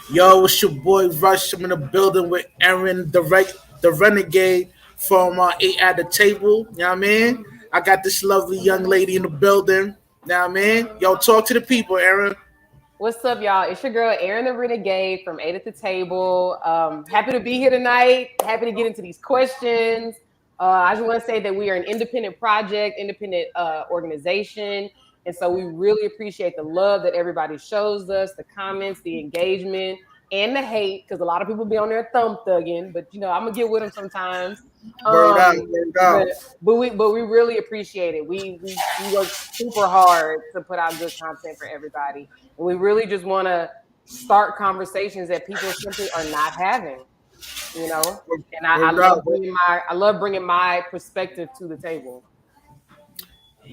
Yo, it's your boy Rush. I'm in the building with Erin, the renegade from Eight at the Table. You know what I mean? I got this lovely young lady in the building. You know what I mean? Yo, talk to the people, Erin. What's up, y'all? It's your girl, Erin the Renegade from Eight at the Table. Happy to be here tonight. Happy to get into these questions. I just want to say that we are an independent project, independent organization. And so we really appreciate the love that everybody shows us, the comments, the engagement, and the hate, because a lot of people be on their thumb thugging, but I'm gonna get with them sometimes. Word out, Um, word but out. but we really appreciate it. We work super hard to put out good content for everybody. And we really just want to start conversations that people simply are not having, you know. And I Word out, love bringing my perspective to the table.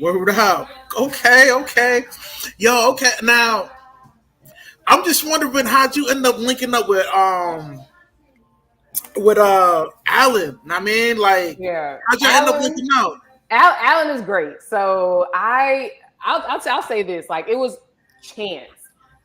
word out. Okay, okay. Yo, okay. Now, I'm just wondering how'd you end up linking up with Alan? I mean, like, Yeah, how'd you end up linking out? Alan is great. So I'll say this, like it was chance.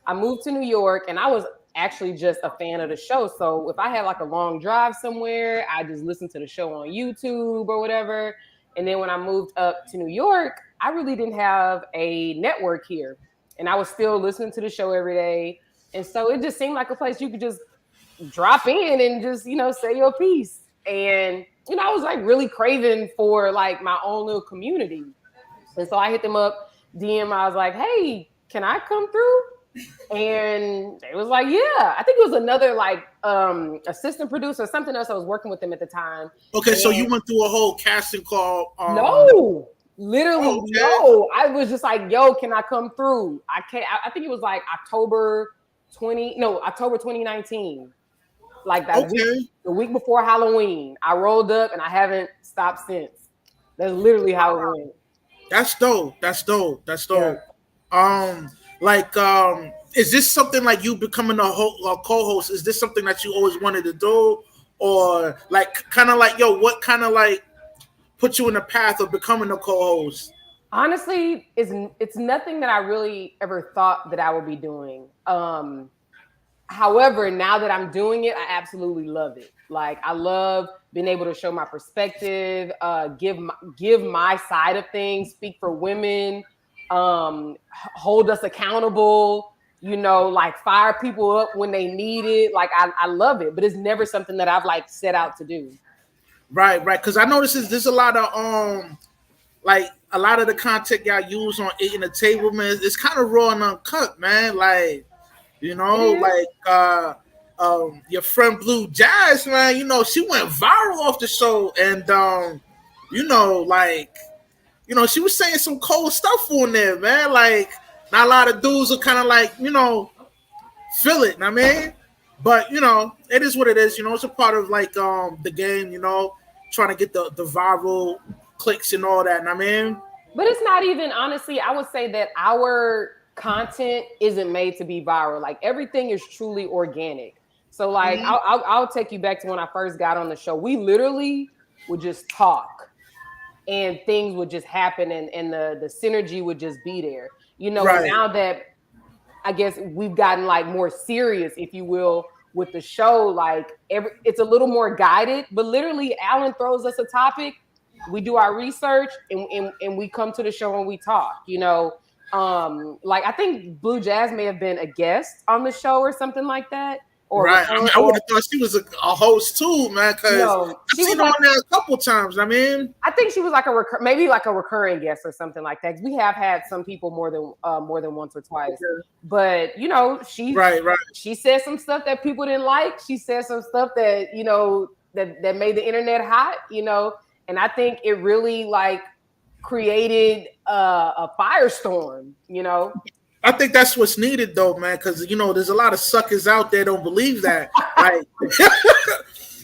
I moved to New York and I was actually just a fan of the show. So if I had like a long drive somewhere, I just listened to the show on YouTube or whatever. And then when I moved up to New York, I really didn't have a network here. And I was still listening to the show every day. And so it just seemed like a place you could just drop in and just, say your piece. And, I was like really craving for like my own little community. And so I hit them up, DM, I was like, hey, can I come through? And it was like, yeah. I think it was another like assistant producer or something else. I was working with them at the time. Okay, so you And went through a whole casting call. no, literally Okay, no. I was just like, yo, can I come through? I can't. I think it was like October 2019, like that week, okay. the week before Halloween. I rolled up and I haven't stopped since. That's literally how it went. That's dope. That's dope. That's Yeah. dope. Is this something like you becoming a co-host? Is this something that you always wanted to do, or like kind of like yo, what kind of like put you in the path of becoming a co-host? Honestly, it's nothing that I really ever thought that I would be doing. However, now that I'm doing it, I absolutely love it. Like I love being able to show my perspective, give my side of things, speak for women, hold us accountable. Like fire people up when they need it. Like I love it, but it's never something that I've like set out to do. Right, right. Because I notice there's a lot of like a lot of the content y'all use on Eating the Table, man. It's kind of raw and uncut, man. Like It is. like your friend Blue Jazz, man. She went viral off the show, and like she was saying some cold stuff on there, man. Like, not a lot of dudes are kind of like feel it. I mean, but it is what it is. It's a part of like the game. Trying to get the viral clicks and all that. I mean, But it's not even, honestly, I would say that our content isn't made to be viral. Like everything is truly organic. So like mhm. I'll take you back to when I first got on the show. We literally would just talk and things would just happen, and the synergy would just be there. And Right. now that I guess we've gotten like more serious, if you will, with the show. Like it's a little more guided, but literally, Alan throws us a topic, we do our research, and we come to the show and we talk. Like I think Blue Jazz may have been a guest on the show or something like that, or Right. I mean, recurring, I would or have thought she was a host too, man. Because no, I've she was seen her like on there a couple times. I mean, I think she was like maybe like a recurring guest or something like that. 'Cause we have had some people more than once or twice, okay. but she Right, right. she said some stuff that people didn't like. She said some stuff that that made the internet hot. And I think it really like created a firestorm. I think that's what's needed though, man. Because there's a lot of suckers out there don't believe that. Like,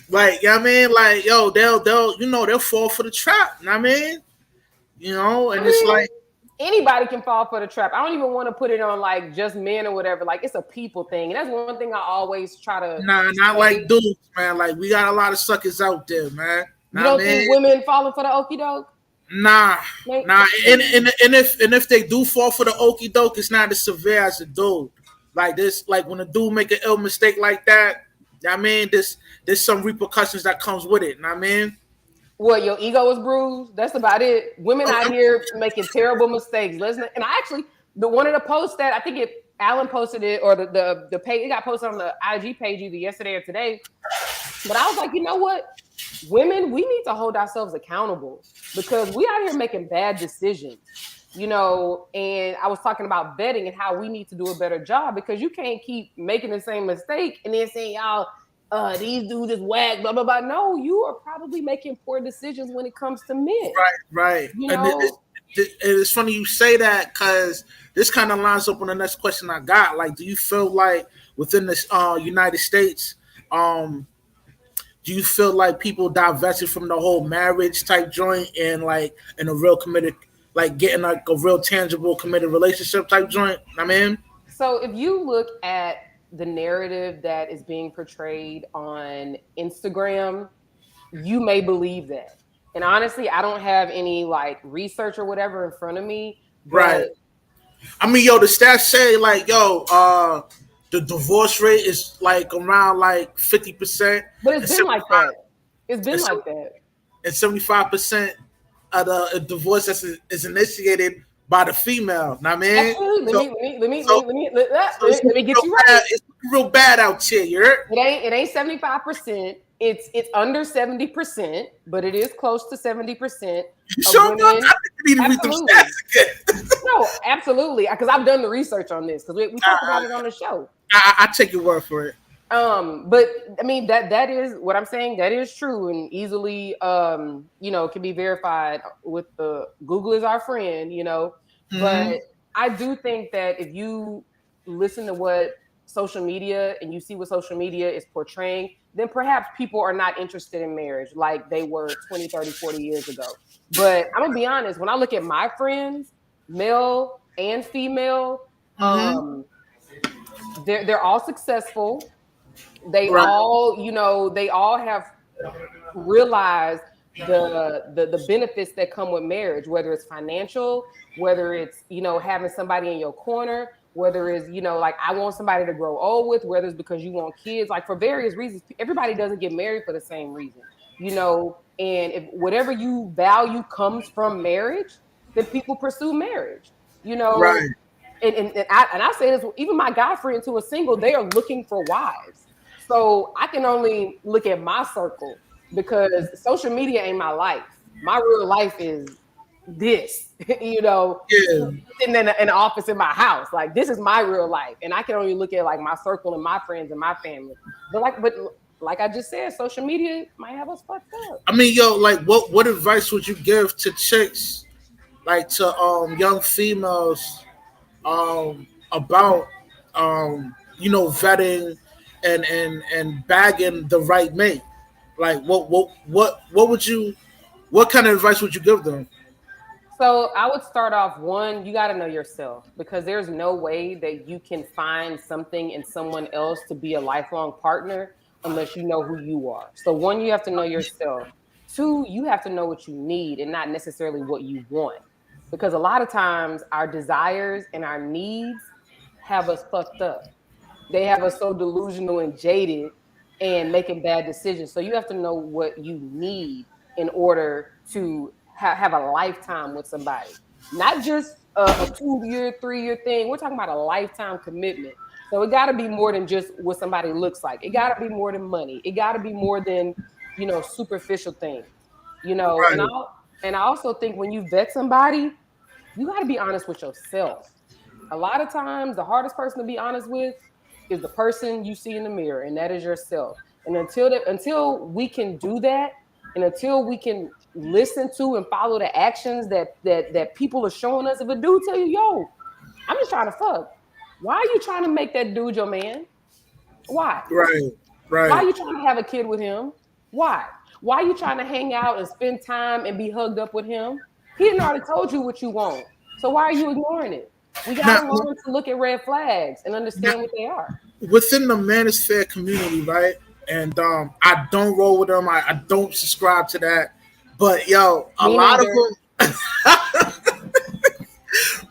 like, I mean, like, yo, they'll fall for the trap. I mean, I and it's mean, like, anybody can fall for the trap. I don't even want to put it on like just men or whatever. Like it's a people thing, and that's one thing I always try to nah, not like say. dudes, man. Like, we got a lot of suckers out there, man. You Nah, don't man. think women falling for the okie doke? Nah, Like, nah. And if they do fall for the okey doke, it's not as severe as a dude. Like this, like when a dude make an ill mistake like that, I mean, there's some repercussions that comes with it. I mean, What, your ego is bruised? That's about it. Women oh, out here making terrible mistakes. Listen, and I actually the one of the posts that I think Alan posted it, or the page, it got posted on the IG page either yesterday or today. But I was like, you know what? Women, we need to hold ourselves accountable because we out here making bad decisions, you know. And I was talking about vetting and how we need to do a better job because you can't keep making the same mistake and then saying, y'all, these dudes is whack, blah, blah, blah. No, you are probably making poor decisions when it comes to men, right. you And know. it's funny you say that because this kind of lines up on the next question I got. Like, do you feel like within this United States, um, do you feel like people divested from the whole marriage type joint and like in a real committed, like getting like a real tangible committed relationship type joint? I mean, So if you look at the narrative that is being portrayed on Instagram, you may believe that. And honestly, I don't have any like research or whatever in front of me, but right. I mean, yo, the stats say like, yo, the divorce rate is like around like 50%, it's and been like that. It's been and like that. 75% of the divorce is initiated by the female. Know what I mean, Absolutely. so so it's Let me looking get real you bad. right. It's looking real bad out here. You heard? It ain't 75%. It's under 70%, but it is close to 70% You of sure, bro? I women. think you need to read them Absolutely. stats again. No, absolutely. Because I've done the research on this because we talked about it on the show. I take your word for it. But I mean that is what I'm saying. That is true and easily you know, can be verified with the Google is our friend, you know. Mm-hmm. But I do think that if you listen to what social media and you see what social media is portraying, then perhaps people are not interested in marriage like they were 20, 30, 40 years ago. But I'm gonna be honest, when I look at my friends, male and female, Mm-hmm. um, they're all successful. They Right. all, you know, they all have realized the benefits that come with marriage, whether it's financial, whether it's, you know, having somebody in your corner, whether it's, you know, like I want somebody to grow old with, whether it's because you want kids, like for various reasons. Everybody doesn't get married for the same reason, you know. And if whatever you value comes from marriage, then people pursue marriage, you know. Right. And I say this, even my guy friends who are single, they are looking for wives. So I can only look at my circle because social media ain't my life. My real life is this, you know, Yeah. sitting in the office in my house. Like this is my real life, and I can only look at like my circle and my friends and my family. But like I just said, social media might have us fucked up. I mean, yo, like, what advice would you give to chicks, like to young females, about you know, vetting and bagging the right mate? Like, what would you, what kind of advice would you give them? So I would start off one, you got to know yourself because there's no way that you can find something in someone else to be a lifelong partner unless you know who you are. So one, you have to know yourself. Two, you have to know what you need and not necessarily what you want. Because a lot of times our desires and our needs have us fucked up. They have us so delusional and jaded and making bad decisions. So you have to know what you need in order to have a lifetime with somebody, not just a 2 year, 3 year thing. We're talking about a lifetime commitment. So it got to be more than just what somebody looks like. It got to be more than money. It got to be more than, you know, superficial things, you know. Right, And I also think when you vet somebody, you got to be honest with yourself. A lot of times, the hardest person to be honest with is the person you see in the mirror, and that is yourself. And until we can do that, and until we can listen to and follow the actions that people are showing us, if a dude tell you, "Yo, I'm just trying to fuck," why are you trying to make that dude your man? Why? right, Why are right, you trying to have a kid with him? Why? Why are you trying to hang out and spend time and be hugged up with him? He didn't already told you what you want. So why are you ignoring it? We got now, to learn to look at red flags and now understand what they are. within the manosphere community, right? And I don't roll with them. I don't subscribe to that. But yo, a Me lot of neither. them,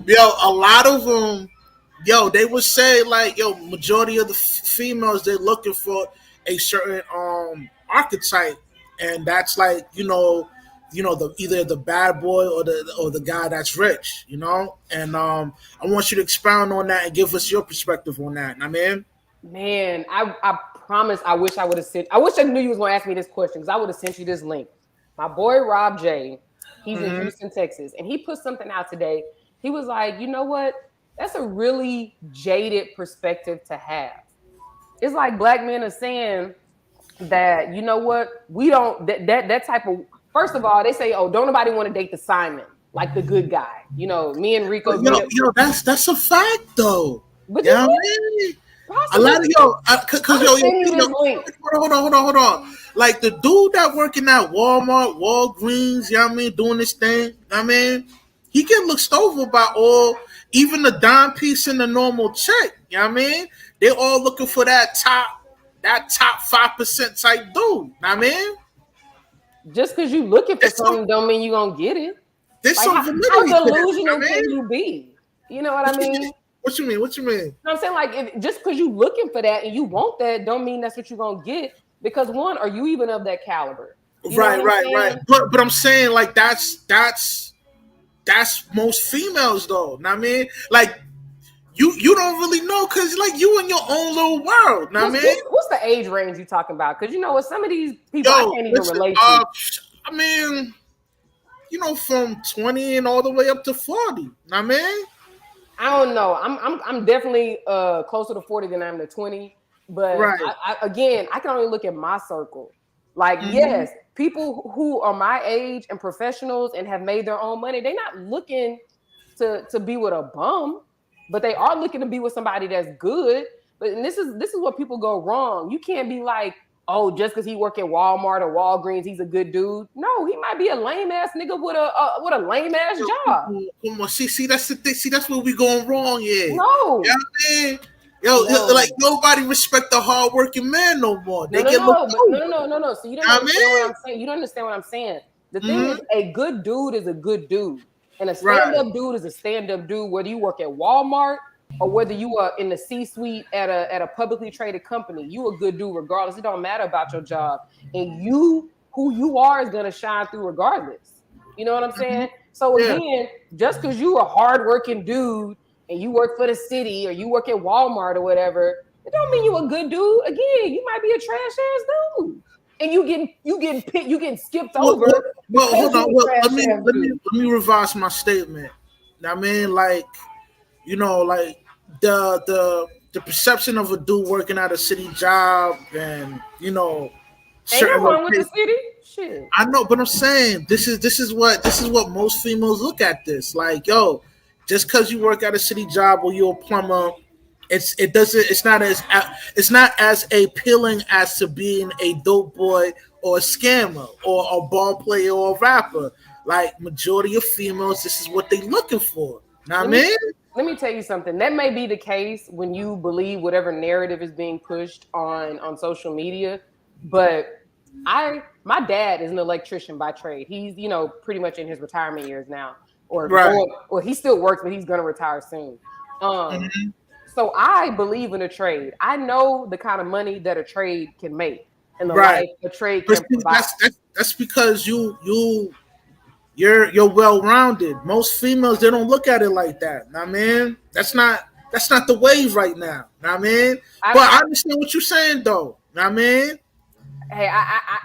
yo, a lot of them, yo, they would say like, yo, majority of the females they're looking for a certain archetype, and that's like, the either the bad boy or the guy that's rich, and I want you to expound on that and give us your perspective on that. I mean, Man, I promise. I wish I would have sent. I wish I knew you was going to ask me this question because I would have sent you this link. My boy Rob J, he's in mm-hmm. Houston, Texas, and he put something out today. He was like, you know what? That's a really jaded perspective to have. It's like black men are saying that, you know what, we don't that type of. First of all, they say, oh, don't nobody want to date the Simon, like the good guy. Me and Rico meet up. That's a fact though. But Yeah, you I mean, a possibly lot of cause send you this link. hold on. Like the dude that working at Walmart, Walgreens, you know what I mean, doing this thing. I mean, he get looked over by all, even the dime piece and the normal check. You know what I mean? They all looking for that top 5% type dude. I mean, Just because you looking for there's some something don't mean you gonna get it. there's Like some how validity to that. delusional I can mean, you be? You know what I mean? what you mean? What you mean? You know what I'm saying? Like just because you looking for that and you want that don't mean that's what you're gonna get. Because one, are you even of that caliber? You know Right, what I'm right, right. saying? But I'm saying like that's most females though. Know what I mean, like you don't really know because like you in your own little world. Know what I mean, What's the age range you talking about? Because you know what, some of these people I yo, can't even listen. relate to. I mean, from 20 and all the way up to 40. Know what I mean, I don't know. I'm definitely closer to 40 than I am to 20. But right. again, I can only look at my circle. Like, Mm-hmm. yes, people who are my age and professionals and have made their own money, they're not looking to be with a bum, but they are looking to be with somebody that's good. But and this is what people go wrong. You can't be like, oh, just because he work at Walmart or Walgreens, he's a good dude. No, he might be a lame ass nigga with a lame ass Yo, job. come on. See, that's the thing. See, that's where we going wrong. Yeah. You know No, what I mean? Yo, like no. nobody respect the hardworking man no more. No, They no, get looked no, but over. no. So you You don't know what understand what I I'm saying. You don't understand what I'm saying. The thing mean? is, a good dude is a good dude, and a Right. stand-up dude is a stand-up dude. Whether you work at Walmart or whether you are in the C-suite at a publicly traded company, you a good dude regardless. It don't matter about your job, and who you are is gonna shine through regardless. You know what I'm saying? So Yeah. again, just because you a hardworking dude and you work for the city or you work at Walmart or whatever, it don't mean you a good dude. Again, you might be a trash ass dude, and you getting skipped Well, well, over well, because hold you on. a Well, trash let me ass let me dude. let me revise my statement. I mean, like like the perception of a dude working at a city job and Ain't certain no wrong with the locations. city. Shit. I know, but I'm saying this is what most females look at this. Like, yo, just because you work at a city job or you're a plumber, it's not as appealing as to being a dope boy or a scammer or a ball player or a rapper. Like majority of females, this is what they looking for. Know what I Let me mean? let me tell you something. That may be the case when you believe whatever narrative is being pushed on social media, but my dad is an electrician by trade. He's pretty much in his retirement years now, or Right. going. Well, he still works, but he's going to retire soon. Um, Mhm. so I believe in a trade. I know the kind of money that a trade can make and the Right. life a trade But can see, provide. that's because you're well rounded. Most females they don't look at it like that. Know what I mean, that's not the wave right now. Know what I mean, I, but I I understand what you're saying though. Know what I mean, hey,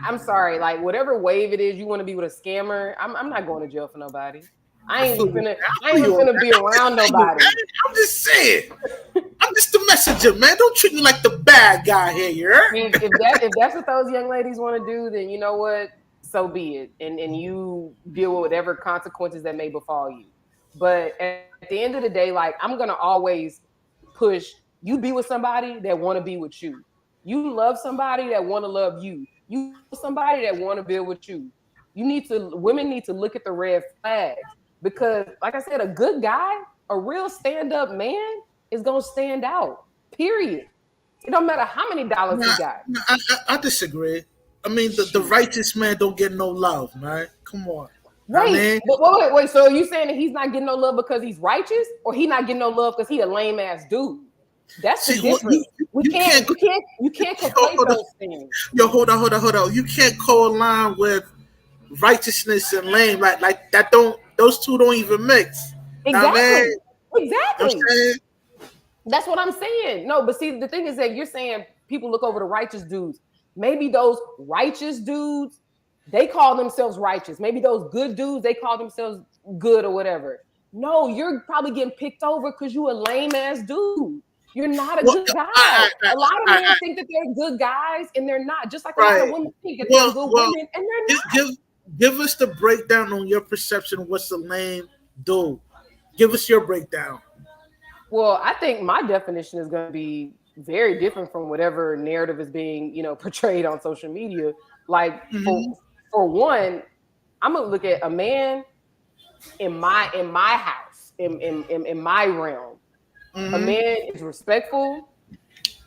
I'm sorry. Like whatever wave it is, you want to be with a scammer. I'm not going to jail for nobody. I feel you. I ain't even finna be I'm just around saying, nobody. man. I'm just saying. I'm just the messenger, man. Don't treat me like the bad guy here. You I heard? mean, if that's what those young ladies want to do, then you know what, so be it, and you deal with whatever consequences that may befall you. But at the end of the day, like I'm gonna always push you be with somebody that want to be with you. You love somebody that want to love you. You love somebody that want to build with you. Women need to look at the red flags because, like I said, a good guy, a real stand up man, is gonna stand out. Period. It don't matter how many dollars he Nah, got. nah, I disagree. I mean, the Shit. righteous man don't get no love, man. Come on. I Wait, mean, but wait. So are you saying that he's not getting no love because he's righteous, or he not getting no love because he a lame ass dude? That's the see, well, difference. We you can't, can't. you can't, you can't Yo, conflate hold on. those things. Yo, hold on. You can't co-align with righteousness and lame. Like that. Don't those two don't even mix. Now, man, Exactly. you know what Exactly. I'm saying? That's what I'm saying. No, but see, the thing is that you're saying people look over the righteous dudes. Maybe those righteous dudes, they call themselves righteous. Maybe those good dudes, they call themselves good or whatever. No, you're probably getting picked over because you a lame ass dude. You're not a Well, good guy. A lot of men I, think that they're good guys and they're not. Just like a lot of right. women think that they're good Well, women and they're give, not. give give us the breakdown on your perception of what's a lame dude. Give us your breakdown. Well, I think my definition is going to be very different from whatever narrative is being, portrayed on social media. Like Mm-hmm. for one, I'm gonna look at a man in my house, in my realm. A Mm-hmm. man is respectful.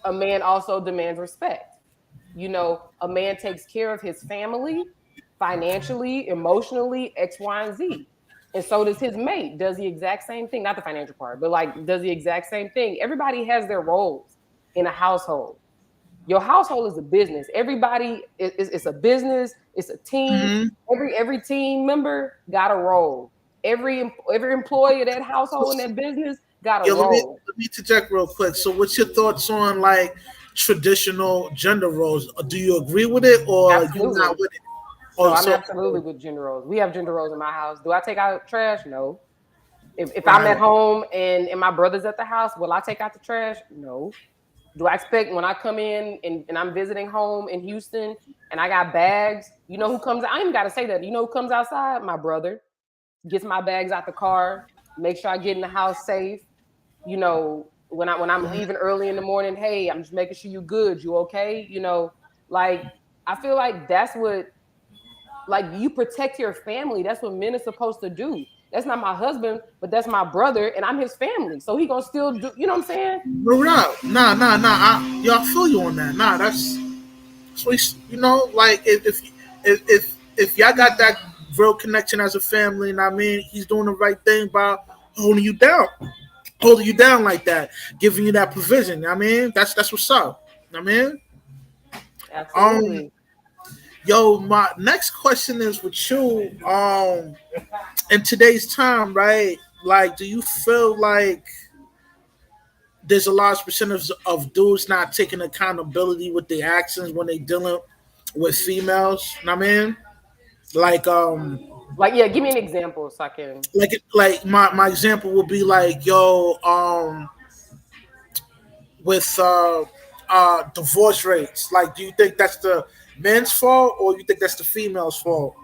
A man also demands respect. A man takes care of his family financially, emotionally, X, Y, and Z. And so does his mate, does the exact same thing. Not the financial part, but like does the exact same thing. Everybody has their roles in a household. Your household is a business. Everybody it's a business, it's a team. Mm-hmm. Every team member got a role. Every employee of that household and that business got a Yeah, role. let me interject real quick. So, what's your thoughts on like traditional gender roles? Do you agree with it, or you not Absolutely. with it? No, Oh, I'm so absolutely with gender roles. We have gender roles in my house. Do I take out trash? No. If I'm at right. home and my brother's at the house, will I take out the trash? No. Do I expect when I come in and I'm visiting home in Houston and I got bags, you know who comes? I ain't got to say that. You know who comes outside? My brother gets my bags out the car, make sure I get in the house safe. When I'm leaving early in the morning, hey, I'm just making sure you good. You okay? Like I feel like that's what like you protect your family. That's what men are supposed to do. That's not my husband, but that's my brother, and I'm his family. So he gonna still do. You know what I'm saying? No, no, nah. I feel you on that. Nah, that's what like if y'all got that real connection as a family, and I mean, he's doing the right thing by holding you down, holding you down like that, giving you that provision. I mean, that's what's up. I mean, um, Absolutely. yo, my next question is with you. In today's time, right? Like, do you feel like there's a large percentage of dudes not taking accountability with their actions when they dealing with females? Know what I mean, like Like, yeah, give me an example so I can. like my example would be like, yo, with divorce rates. Like, do you think that's the men's fault or you think that's the female's fault?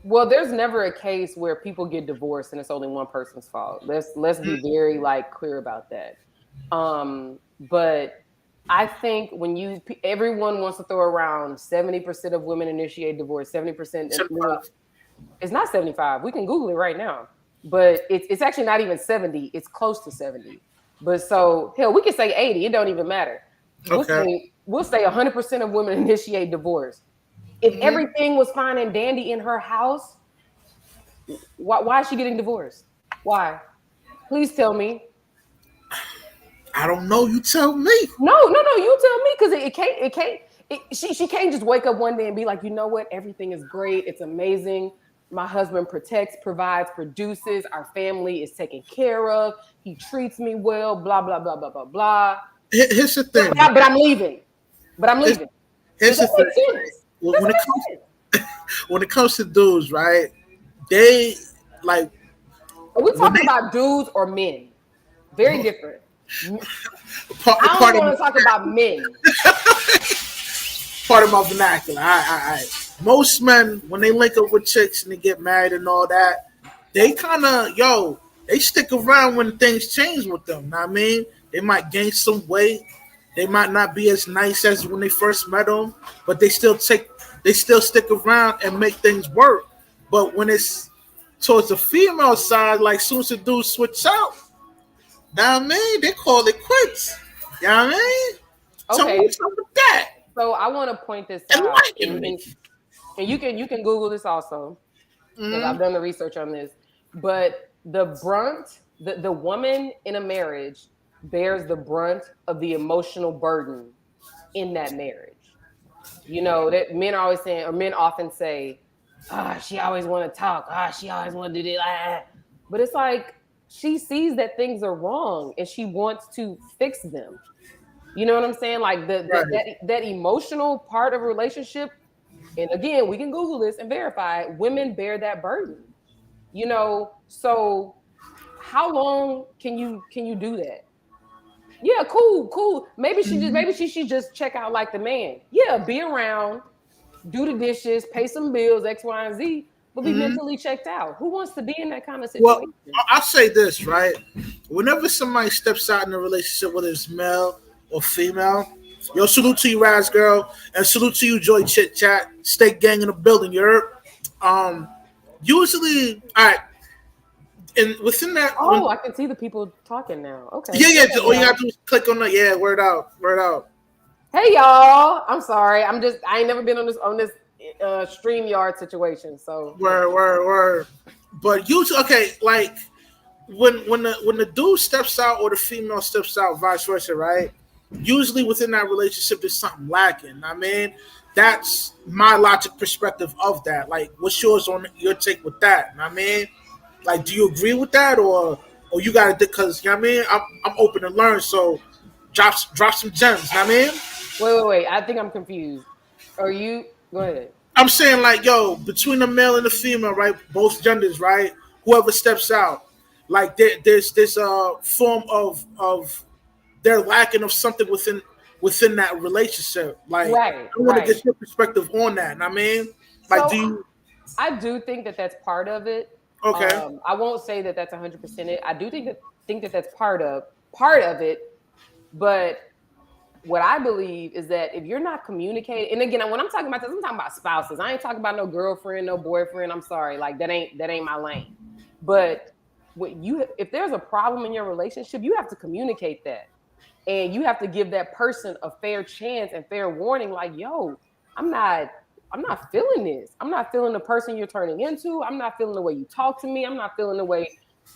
Well, there's never a case where people get divorced and it's only one person's fault. Let's be very like clear about that. But I think when everyone wants to throw around 70% of women initiate divorce, 70%. It's not 75. We can Google it right now, but it's actually not even 70. It's close to 70. But so hell, we can say 80. It don't even matter. We'll Okay. say we'll say 100% of women initiate divorce. If Hmm. everything was fine and dandy in her house, why is she getting divorced? Why? Please tell me. I don't know. You tell me. No. You tell me because it can't. It can't. She can't just wake up one day and be like, you know what? Everything is great. It's amazing. My husband protects, provides, produces. Our family is taken care of. He treats me well. Blah blah blah blah blah blah. Here's the But, thing, right? but I'm leaving. But I'm Here's, leaving. Does here's the that thing, make right? sense? Does When it it comes make sense? when it comes to dudes, right? They like Are we when talking they about dudes or men? Very different. I part only of want to talk about men. part of my vernacular. I. Most men, when they link up with chicks and they get married and all that, they kind of, they stick around when things change with them. Know what I mean, they might gain some weight. They might not be as nice as when they first met them, but they still stick around and make things work. But when it's towards the female side, like soon as the dude switch out, know what I mean, they call it quits. You know what I mean? Tell me Okay, what's up with that. so I want to point this out, Enlighten me. and you can Google this also. because I've done the research on this. But the brunt, the woman in a marriage bears the brunt of the emotional burden in that marriage. You know, that men are always saying, or men often say, ah, she always want to talk. Ah, she always want to do this. Ah. But it's like she sees that things are wrong and she wants to fix them. You know what I'm saying? Like Right. that emotional part of a relationship. And again, we can Google this and verify it, women bear that burden. You know, so how long can you do that? Yeah, cool, cool. Maybe she should just check out like the man. Yeah, be around, do the dishes, pay some bills, X, Y, and Z, but be Mm-hmm. mentally checked out. Who wants to be in that kind of Well, situation? I'll say this, right? Whenever somebody steps out in a relationship, whether it's male or female, yo, salute to you, Raz girl, and salute to you, Joy Chit Chat, Steak Gang in the building. You're, um, usually, all right, and within that, when Oh, I can see the people talking now. Okay, yeah, go yeah, ahead, all you y'all. gotta do is click on the yeah, word out, word out. Hey, y'all. I'm sorry. I ain't never been on this stream yard situation. So yeah. Word. But usually, okay, like when the dude steps out or the female steps out, vice versa, right? Usually within that relationship, there's something lacking. I mean, that's my logic perspective of that. Like, what's yours on your take with that? I mean, like, do you agree with that, or you got to? Because you know what I mean, I'm open to learn. So drop some gems. You know what I mean. Wait. I think I'm confused. Are you? Go ahead. I'm saying like, yo, between the male and the female, right? Both genders, right? Whoever steps out, like there's this form of they're lacking of something within that relationship. Like, Right, I want to right. get your perspective on that. And I mean, like, do So you? I do think that that's part of it. Okay. I won't say that that's 100% it. I do think that that's part of it. But what I believe is that if you're not communicating, and again, when I'm talking about this, I'm talking about spouses. I ain't talking about no girlfriend, no boyfriend. I'm sorry, like that ain't my lane. But if there's a problem in your relationship, you have to communicate that, and you have to give that person a fair chance and fair warning. Like, yo, I'm not. I'm not feeling this. I'm not feeling the person you're turning into. I'm not feeling the way you talk to me. I'm not feeling the way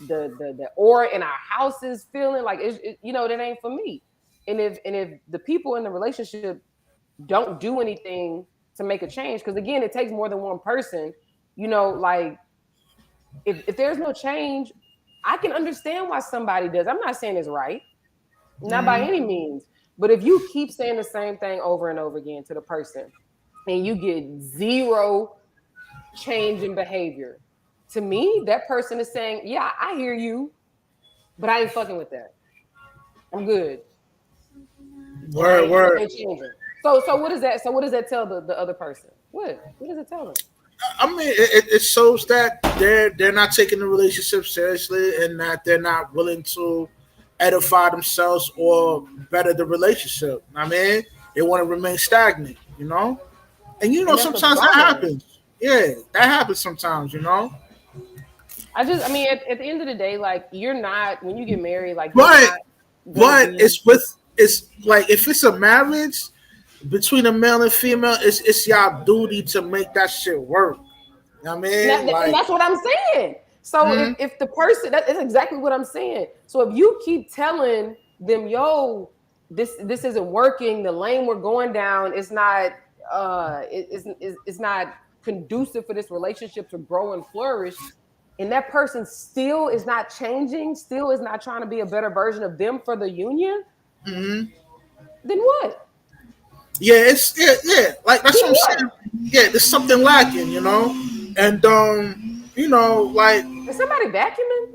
the aura in our house is feeling. Like that ain't for me. And if the people in the relationship don't do anything to make a change, because again, it takes more than one person. Like if there's no change, I can understand why somebody does. I'm not saying it's right, not by Mm-hmm. any means. But if you keep saying the same thing over and over again to the person, and you get zero change in behavior, to me, that person is saying, "Yeah, I hear you, but I ain't fucking with that. I'm good, and I Word, ain't, I word. ain't changing." So what does that? So what does that tell the other person? What does it tell them? I mean, it shows that they're not taking the relationship seriously, and that they're not willing to edify themselves or better the relationship. I mean, they want to remain stagnant, you know. And And that's a sometimes that problem. happens. Yeah, that happens sometimes, you know. I mean, at the end of the day, like you're not when you get married, like you're But not gonna but be. it's like if it's a marriage between a male and female, it's y'all duty to make that shit work. You know what I mean? And Like, that's what I'm saying. So if, mhm, if the person that is exactly what I'm saying. So if you keep telling them, yo, this isn't working, the lane we're going down is not it's not conducive for this relationship to grow and flourish, and that person still is not changing, still is not trying to be a better version of them for the union, mhm. then what? Yeah, it's yeah. Like that's Then what I'm what? saying. Yeah, there's something lacking, you know, and like Is somebody vacuuming?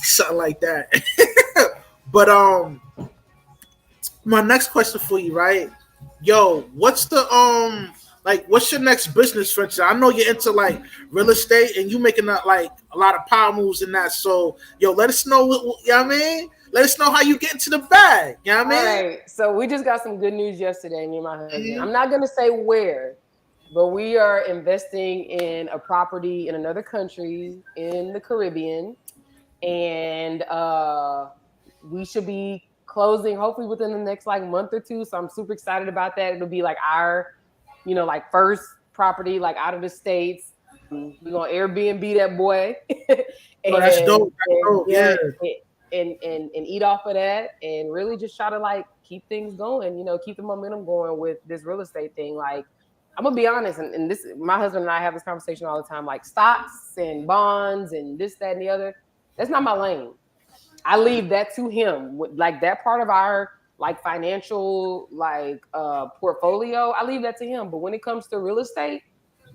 something like that. But my next question for you, right? Yo, what's your next business venture? I know you're into like real estate and you making like a lot of power moves in that. So yo, let us know you know what I mean? Let us know how you get into the bag. You know what I All mean? right. So we just got some good news yesterday, me and my husband. I'm Mhm. not going to say where, but we are investing in a property in another country in the Caribbean. And we should be closing hopefully within the next like month or two. So I'm super excited about that. It'll be like our, like first property like out of the states. We're gonna Airbnb that boy, Oh, that's and dope. That's dope. Yeah. yeah, and eat off of that, and really just try to like keep things going. Keep the momentum going with this real estate thing. Like I'm gonna be honest, and this my husband and I have this conversation all the time. Like stocks and bonds and this, that, and the other. That's not my lane. I leave that to him. Like that part of our like financial like portfolio, I leave that to him. But when it comes to real estate,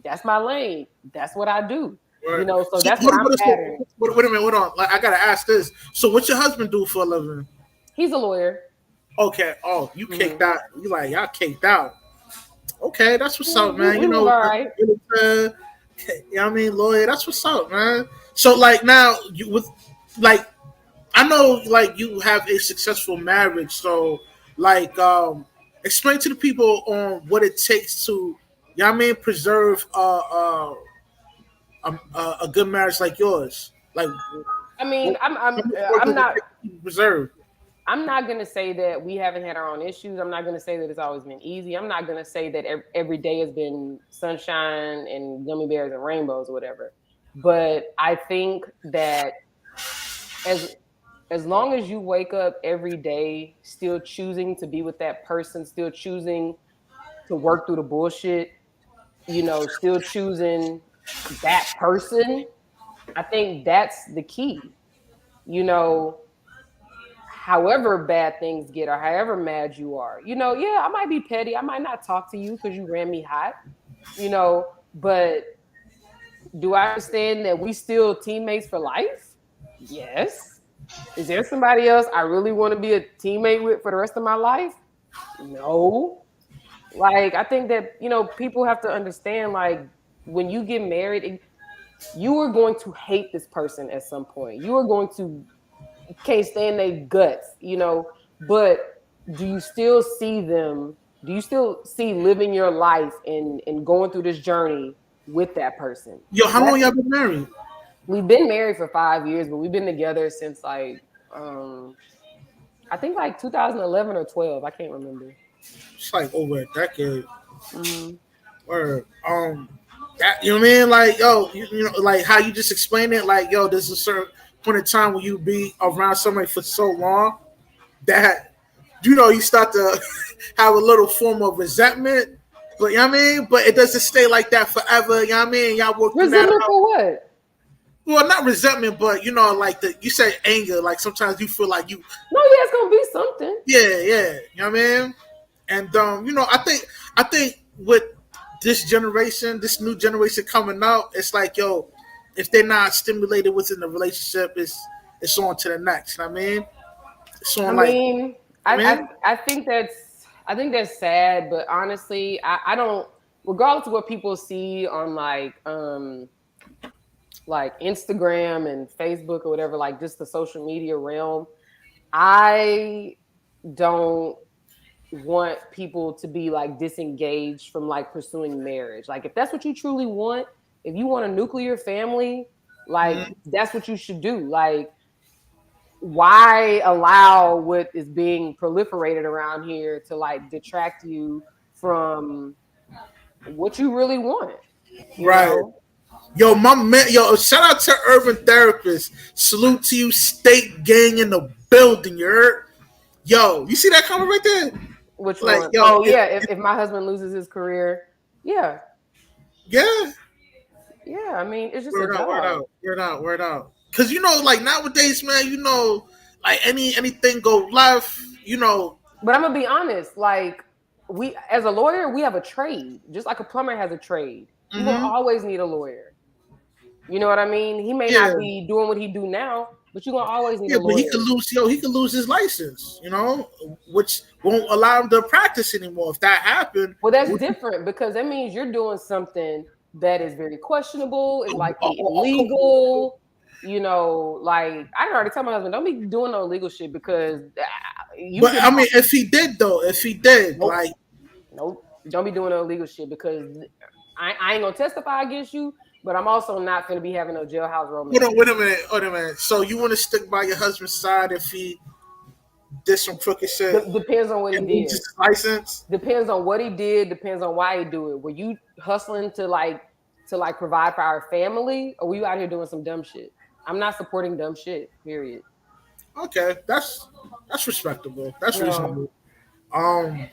that's my lane. That's what I do. Right. So So, that's what I'm so, patterning. wait a minute, hold on. Like, I gotta ask this. So, what's your husband do for a living? He's a lawyer. Okay. Oh, you Mm-hmm. caked out. You like y'all caked out. Okay, that's what's up, man. We live all right. You know what I mean, lawyer. That's what's up, man. So, like now, you with like I know, like you have a successful marriage. So, like, explain to the people on what it takes to, you know what I mean, preserve a good marriage like yours. Like, I mean, what, how much work I'm does it not. take to keep preserved? I'm not going to say that we haven't had our own issues. I'm not going to say that it's always been easy. I'm not going to say that every day has been sunshine and gummy bears and rainbows or whatever. But I think that as as long as you wake up every day still choosing to be with that person, still choosing to work through the bullshit, still choosing that person, I think that's the key. You know, however bad things get or however mad you are, yeah, I might be petty. I might not talk to you because you ran me hot, but do I understand that we still teammates for life? Yes. Is there somebody else I really want to be a teammate with for the rest of my life? No. Like, I think that, people have to understand, like, when you get married, you are going to hate this person at some point. You are going to can't stand their guts, but do you still see them? Do you still see living your life and going through this journey with that person? Yo, how long y'all been married? We've been married for 5 years, but we've been together since like I think like 2011 or 12. I can't remember. It's like over a decade. Mm-hmm. Or that, you know what I mean? Like, yo, like how you just explained it. Like, yo, there's a certain point in time when you be around somebody for so long that you start to have a little form of resentment. But you know what I mean? But it doesn't stay like that forever. You know what I mean? Y'all work through that Resentment out. for what? Well, not resentment, but like you say anger. Like sometimes you feel like you. No, yeah, it's gonna be something. Yeah, yeah. You know what I mean? And I think with this generation, this new generation coming out, it's like, yo, if they're not stimulated within the relationship, it's on to the next. You know what I mean? It's I on like, mean, man. I think that's sad, but honestly, I don't. Regardless of what people see on like Instagram and Facebook or whatever, like just the social media realm, I don't want people to be like disengaged from like pursuing marriage. Like if that's what you truly want, if you want a nuclear family, like that's what you should do. Like why allow what is being proliferated around here to like detract you from what you really want, Right. Yo, my man, yo, shout out to Urban Therapist. Salute to you, State Gang in the building, you heard? Yo, you see that comment right there? Which Like, one? yo, Oh yeah, if my husband loses his career, yeah, yeah. yeah. I mean, it's just a Word out, word job. out, word out, word out. Cause like nowadays, man, like anything go left, But I'm gonna be honest, like we as a lawyer, we have a trade, just like a plumber has a trade. You're gonna always need a lawyer. You know what I mean? He may yeah, not be doing what he do now, but you're gonna always need yeah, a but lawyer. he could lose his license, which won't allow him to practice anymore. If that happened, Well, that's different because that means you're doing something that is very questionable, is likely illegal. Like I already tell my husband, don't be doing no illegal shit because you but could. I mean, if he did though, Nope, like, nope, don't be doing no illegal shit because I ain't gonna testify against you, but I'm also not gonna be having no jailhouse romance. wait a minute. So you want to stick by your husband's side if he did some crooked shit Depends on what he and loses did. his license. Depends on what he did. Depends on why he do it. Were you hustling to like provide for our family, or were you out here doing some dumb shit? I'm not supporting dumb shit. Period. Okay, that's respectable. That's No. reasonable. Um,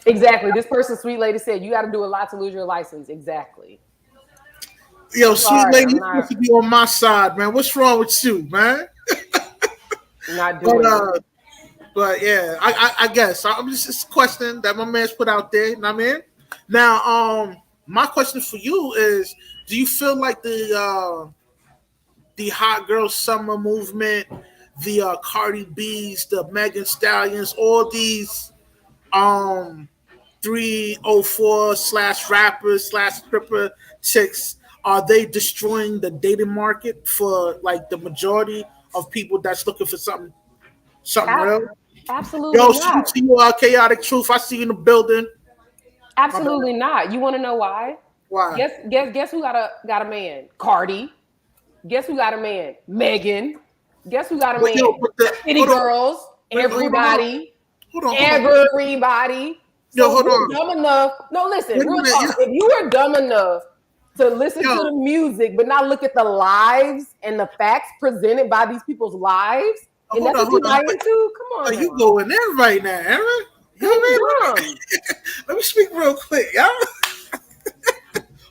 Exactly. This person, sweet lady, said you got to do a lot to lose your license. Exactly. yo, I'm sweet sorry. lady, I'm you're supposed not to be on my side, man. What's wrong with you, man? not But doing it. but yeah, I guess I'm just it's a question that my man's put out there. You know what I mean? Now, my question for you is: do you feel like the hot girl summer movement, the Cardi B's, the Megan Stallions, all these um 304 slash rappers slash stripper chicks, are they destroying the dating market for like the majority of people that's looking for something A- real? absolutely Yo, salute not. to you, chaotic truth. I see you in the building. My bad. Absolutely not. You want to know why? Why? Guess who got a man? Cardi. Guess who got a man? Megan. Guess who got a But yo, man? but The city hold on, girls. Everybody. hold on. Everybody. Yo, So if hold you're on. dumb enough, no, listen, Wait a real minute, talk. If you are dumb enough to listen to yo, the music but not look at the lives and the facts presented by these people's lives, and that's what you hold on. buy into, come Are on you now. going in right now, Erin? You Because know what you I mean? dumb. Let me speak real quick, y'all.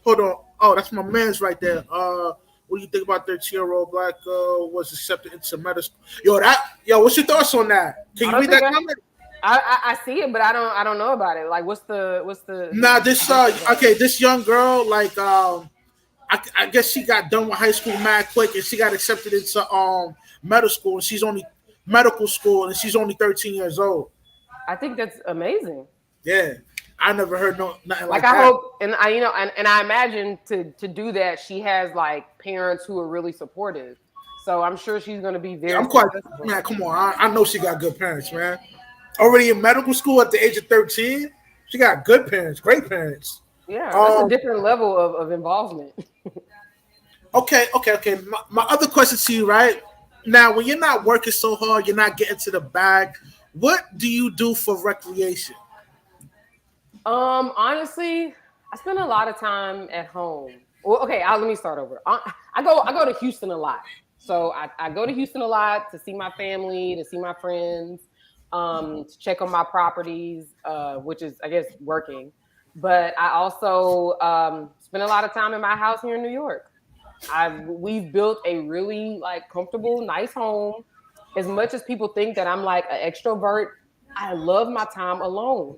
Hold on. Oh, that's my man's right there. What do you think about 13-year-old black girl was accepted into medical school? Yo, what's your thoughts on that? Can I you don't read think that comment? I see it, but I don't know about it. Like, what's the Nah, this gist of that? okay, this young girl, like I guess she got done with high school mad quick and she got accepted into medical school and she's only 13 years old. I think that's amazing. Yeah. I never heard nothing Like like I that. hope, and I and I imagine to do that, she has like parents who are really supportive. So I'm sure she's going to be Yeah, very I'm quite successful. man, come on. I know she got good parents, man. Already in medical school at the age of 13. She got good parents, great parents. Yeah, that's a Um, different level of involvement. okay. My other question to you, right? Now, when you're not working so hard, you're not getting to the bag. What do you do for recreation? Honestly, I spend a lot of time at home. Well, okay, let me start over. I go to Houston a lot, so I go to Houston a lot to see my family, to see my friends, to check on my properties, which is I guess working. But I also spend a lot of time in my house here in New York. We've built a really like comfortable, nice home. As much as people think that I'm like an extrovert, I love my time alone.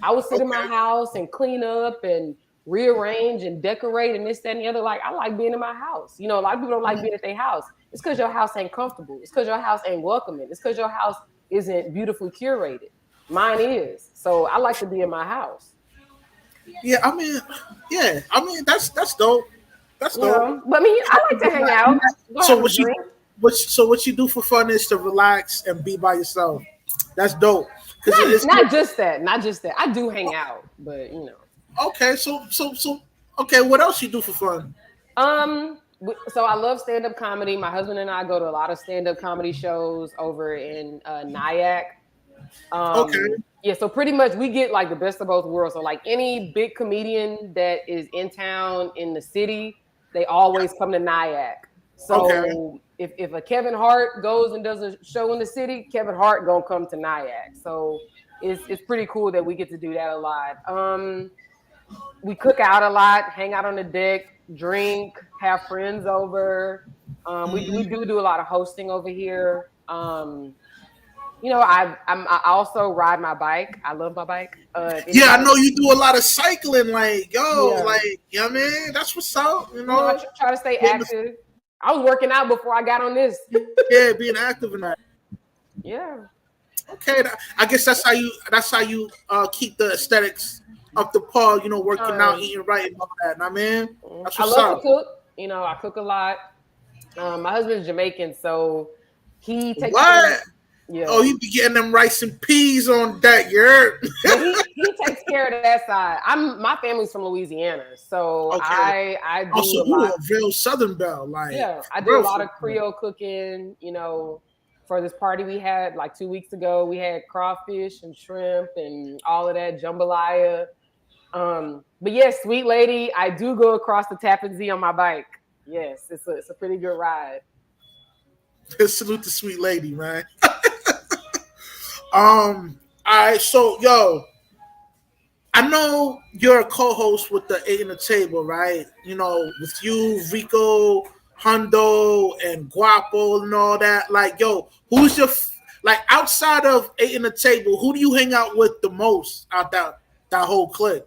I would sit in my Okay. house and clean up and rearrange and decorate and this, that, and the other. Like I like being in my house. You know, a lot of people don't like being at their house. It's because your house ain't comfortable. It's because your house ain't welcoming. It's because your house isn't beautifully curated. Mine is. So I like to be in my house. Yeah, I mean that's dope. That's You dope. know, but I mean, I like to hang out, go So have a what you drink. what you do for fun is to relax and be by yourself. That's dope. Because it's Not just that, not just that. I do hang out, but you know. okay. So okay. What else you do for fun? So I love stand up comedy. My husband and I go to a lot of stand up comedy shows over in Nyack. Okay. Yeah, so pretty much we get like the best of both worlds. So like any big comedian that is in town in the city, they always come to Nyack. Okay. So if a Kevin Hart goes and does a show in the city, Kevin Hart gonna come to Nyack. So it's pretty cool that we get to do that a lot. We cook out a lot, hang out on the deck, drink, have friends over. We do a lot of hosting over here. You know, I also ride my bike. I love my bike. If Yeah, I anybody, know you do a lot of cycling. Like, yo, yeah, like, yeah, man, that's what's up. You you know, I know, try to stay being, active. I was working out before I got on this. yeah, being active in that. Yeah. Okay, I guess that's how you keep the aesthetics up the par. You know, working out, Um, eating right, and all that. I mean, that's I what's love to up. cook. You know, I cook a lot. My husband's Jamaican, so he takes care of, What? Oh, yeah. you be getting them rice and peas on that, yeah. Well, he takes care of that side. My family's from Louisiana, so Okay. I do Also, a you lot. a real Southern belle, like Yeah, I do a real lot of Southern belle. Creole cooking. You know, for this party we had like 2 weeks ago. We had crawfish and shrimp and all of that jambalaya. But yes, sweet lady, I do go across the Tappan Zee on my bike. Yes, it's a pretty good ride. Salute the sweet lady, man. All right, so yo, I know you're a co-host with the Eight in the Table, right? You know, with you, Rico, Hundo, and Guapo, and all that. Like, yo, who's your like outside of Eight in the Table? Who do you hang out with the most out that whole clique?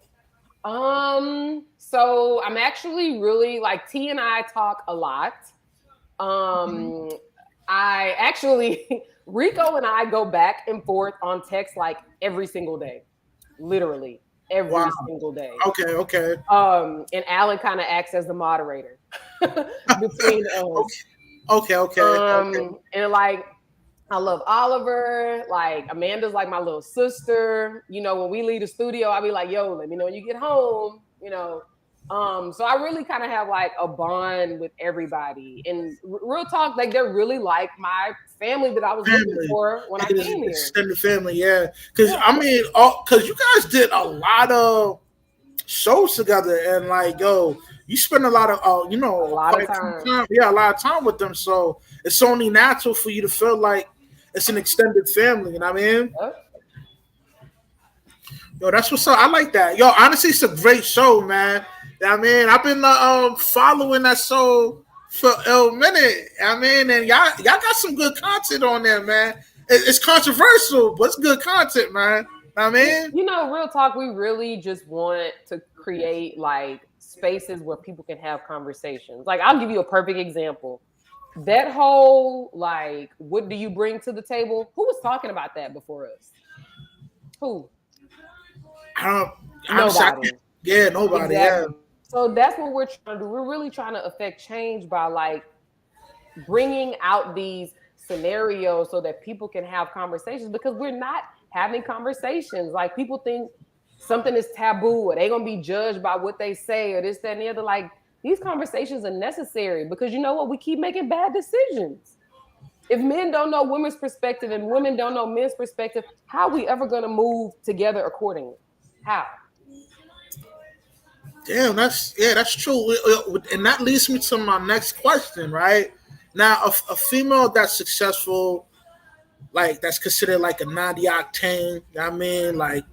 So I'm actually really like T and I talk a lot. Um, I actually Rico and I go back and forth on text like every single day, literally Wow. every single day. Okay, okay, And Alan kind of acts as the moderator between us. okay. And like I love Oliver. Like Amanda's like my little sister. You know, when we leave the studio, I'll be like, "Yo, let me know when you get home." You know, so I really kind of have like a bond with everybody. And real talk, like they're really like my family that I was looking Family. for when I It is came here. extended family, yeah. Because Yeah. I mean, because you guys did a lot of shows together, and like, yo, you spend a lot of, A lot of quite some time. time, yeah, a lot of time with them. So it's only natural for you to feel like it's an extended family. You know what I mean? Yep. Yo, that's what's up. I like that. Yo, honestly, it's a great show, man. I mean, I've been following that show for a minute. I mean, and y'all got some good content on there, man. It's controversial, but it's good content, man. I mean, You know, real talk, we really just want to create like spaces where people can have conversations. Like, I'll give you a perfect example. That whole, like, what do you bring to the table? Who was talking about that before us? Who? I don't. Honestly, Nobody. yeah, nobody. Yeah, Exactly. So that's what we're trying to do. We're really trying to affect change by like bringing out these scenarios so that people can have conversations because we're not having conversations. Like people think something is taboo or they're gonna be judged by what they say or this, that, and the other. Like these conversations are necessary because you know what? We keep making bad decisions. If men don't know women's perspective and women don't know men's perspective, how are we ever gonna move together accordingly? How? damn. That's true. And that leads me to my next question. Right now, a female that's successful, like that's considered like a 90 octane. You know what I mean, like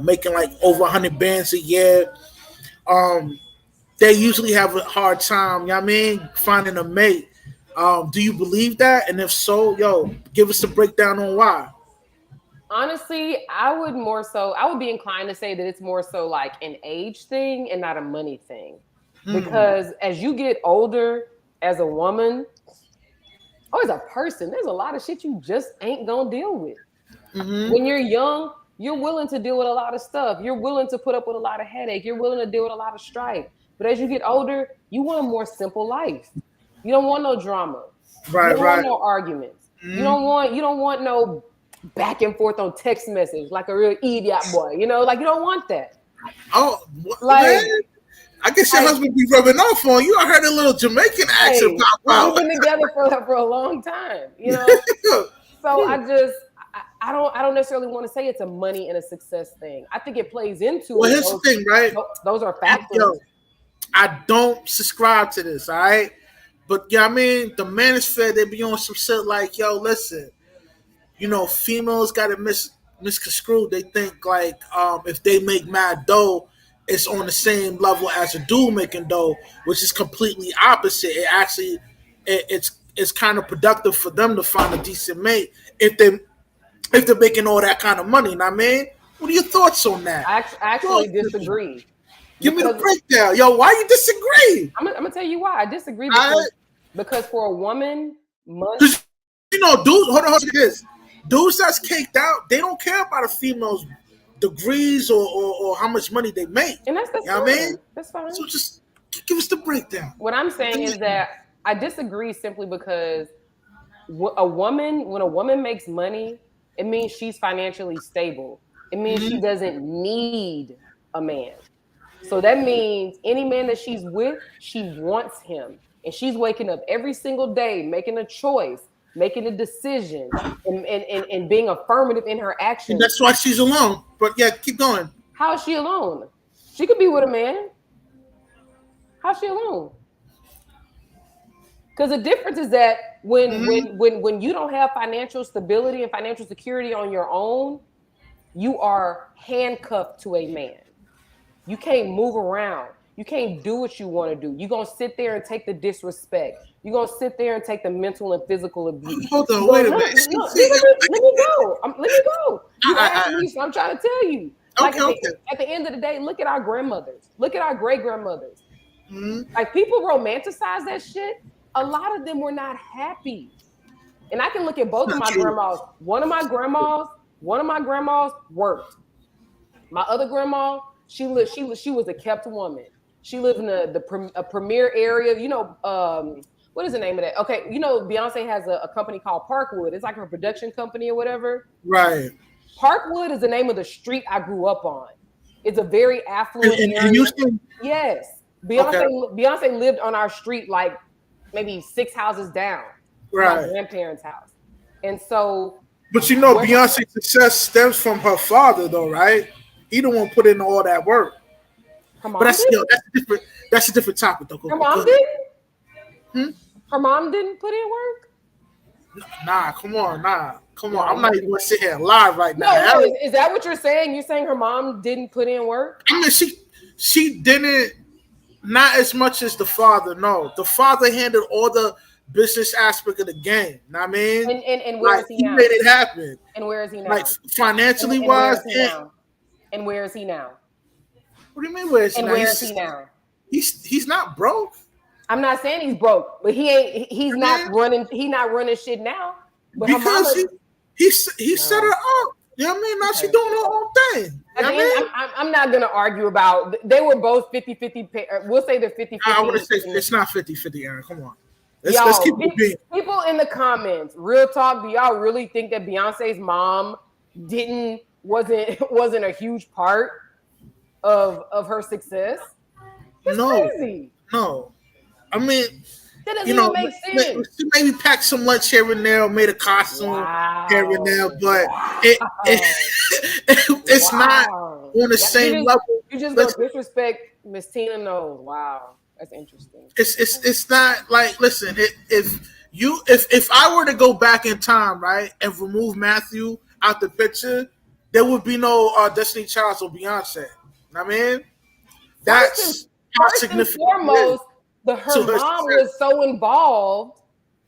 making like over 100 bands a year. Um, they usually have a hard time. You know what I mean, finding a mate. Do you believe that? And if so, yo, give us a breakdown on why. Honestly, I would be inclined to say that it's more so like an age thing and not a money thing. Hmm. Because as you get older as a woman or as a person, there's a lot of shit you just ain't gonna deal with. Hmm. When you're young, you're willing to deal with a lot of stuff. You're willing to put up with a lot of headache. You're willing to deal with a lot of strife. But as you get older, you want a more simple life. You don't want no drama. You Right, don't want right. no arguments. Hmm. You don't want no back and forth on text message like a real idiot boy. You know, like you don't want that. Oh, man. Like, I guess your like, husband be rubbing off on you. I heard a little Jamaican accent hey, pop we've out. been together for a long time, you know. So I don't necessarily want to say it's a money and a success thing. I think it plays into Well, it. here's the thing, right? Those are And, yo, factors. I don't subscribe to this, all right? But yeah, I mean, the manosphere, they be on some shit like, yo, listen, females got it misconstrued. They think like if they make mad dough, it's on the same level as a dude making dough, which is completely opposite. It actually, it's kind of productive for them to find a decent mate if they're making all that kind of money. Know what I mean, what are your thoughts on that? I actually Talk to me. disagree Give me the because breakdown, yo. Why you disagree? I'm gonna tell you why I disagree I, because for a woman, money, Because dudes, hold on, this. Dudes that's caked out, they don't care about a female's degrees or how much money they make. and that's You know what I mean? fine. That's fine. So just give us the breakdown. What I'm saying is that I disagree simply because when a woman makes money, it means she's financially stable. It means she Mm-hmm. doesn't need a man. So that means any man that she's with, she wants him. And she's waking up every single day making a choice making a decision, and being affirmative in her And actions. that's why she's alone. But yeah, keep going. How is she alone? She could be with a man. How's she alone? Because the difference is that when you don't have financial stability and financial security on your own, you are handcuffed to a man. You can't move around. You can't do what you want to do. You're gonna sit there and take the disrespect. You're gonna sit there and take the mental and physical abuse. Hold on, You're wait gonna, a no, minute. no, let me go. Let me go. You asked I, me, so I'm trying to tell you. Like okay, okay. at the end of the day, look at our grandmothers. Look at our great grandmothers. Mm-hmm. Like people romanticize that shit. A lot of them were not happy. And I can look at both of my grandmas. One of my grandmas worked. My other grandma, she was a kept woman. She lived in a premier area. What is the name of that? Okay, Beyonce has a company called Parkwood. It's like her production company or whatever. Right. Parkwood is the name of the street I grew up on. It's a very affluent area. In Houston? Yes. Beyonce lived on our street like maybe 6 houses down from my grandparents' house. And so But Beyonce's success stems from her father though, right? He the one put in all that work. her mom But that's didn't? that's a different topic though. Her mom didn't? Her mom didn't put in work? Nah, come on, I'm not even gonna sit here live right now. No, is that what you're saying? You're saying her mom didn't put in work? I mean, she didn't, not as much as the father. No, the father handled all the business aspect of the game. You know what I mean? And where is he now? He made it happen. And where is he now? Like financially and wise. And where is he now? What do you mean? Where is he now? Where is he now? He's not broke. I'm not saying he's broke, but he's not running. He's not running shit now. But because he set her up. You know what I mean? Now she's doing her own thing. You know what I mean? I'm not going to argue about. They were both 50-50. We'll say they're 50-50. I would say it's not 50-50, Erin. Come on. Let's keep it being. People in the comments, real talk, do y'all really think that Beyonce's mom wasn't a huge part of her success? It's crazy. No. I mean, that doesn't even make sense. She maybe packed some lunch here and there, or made a costume here and there, but it's not on the same level. You just go disrespect Miss Tina Knowles. Wow, that's interesting. It's not like, listen, if I were to go back in time, right, and remove Matthew out the picture, there would be no Destiny Child or Beyonce. You know what I mean? That's how significant. Foremost, her mom was so involved,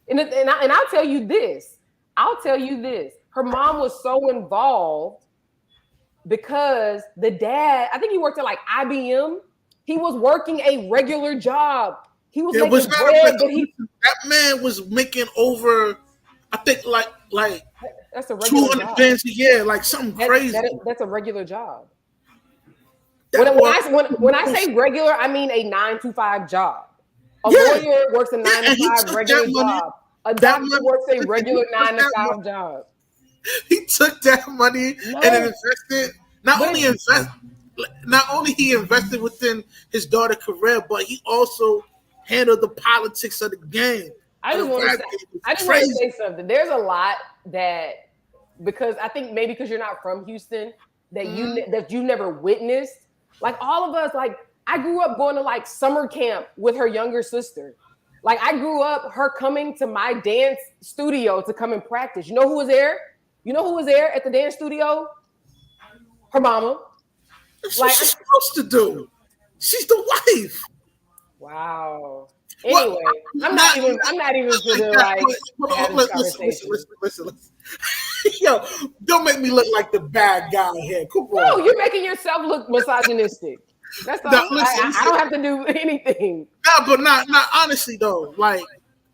and I'll tell you this. Her mom was so involved because the dad, I think he worked at like IBM. He was working a regular job. He was making bread, but that man was making over, I think like that's a regular 200 bands a year, like something crazy. That's a regular job. When I say regular, I mean a 9-to-5 job. A lawyer works a 9-to-5 regular job. A doctor works a regular 9-to-5 job. He took that money and invested. Not only he invested within his daughter's career, but he also handled the politics of the game. I just want to say something. There's a lot that, because I think maybe because you're not from Houston, that you never witnessed. Like all of us, like I grew up going to like summer camp with her younger sister. Like I grew up her coming to my dance studio to come and practice. You know who was there? You know who was there at the dance studio? Her mama. That's what she's supposed to do. She's the wife. Wow. Anyway, I'm not even gonna like have this conversation. Listen. Yo, don't make me look like the bad guy here. Come on. No, you're making yourself look misogynistic. That's all. I don't have to do anything. But not honestly though. Like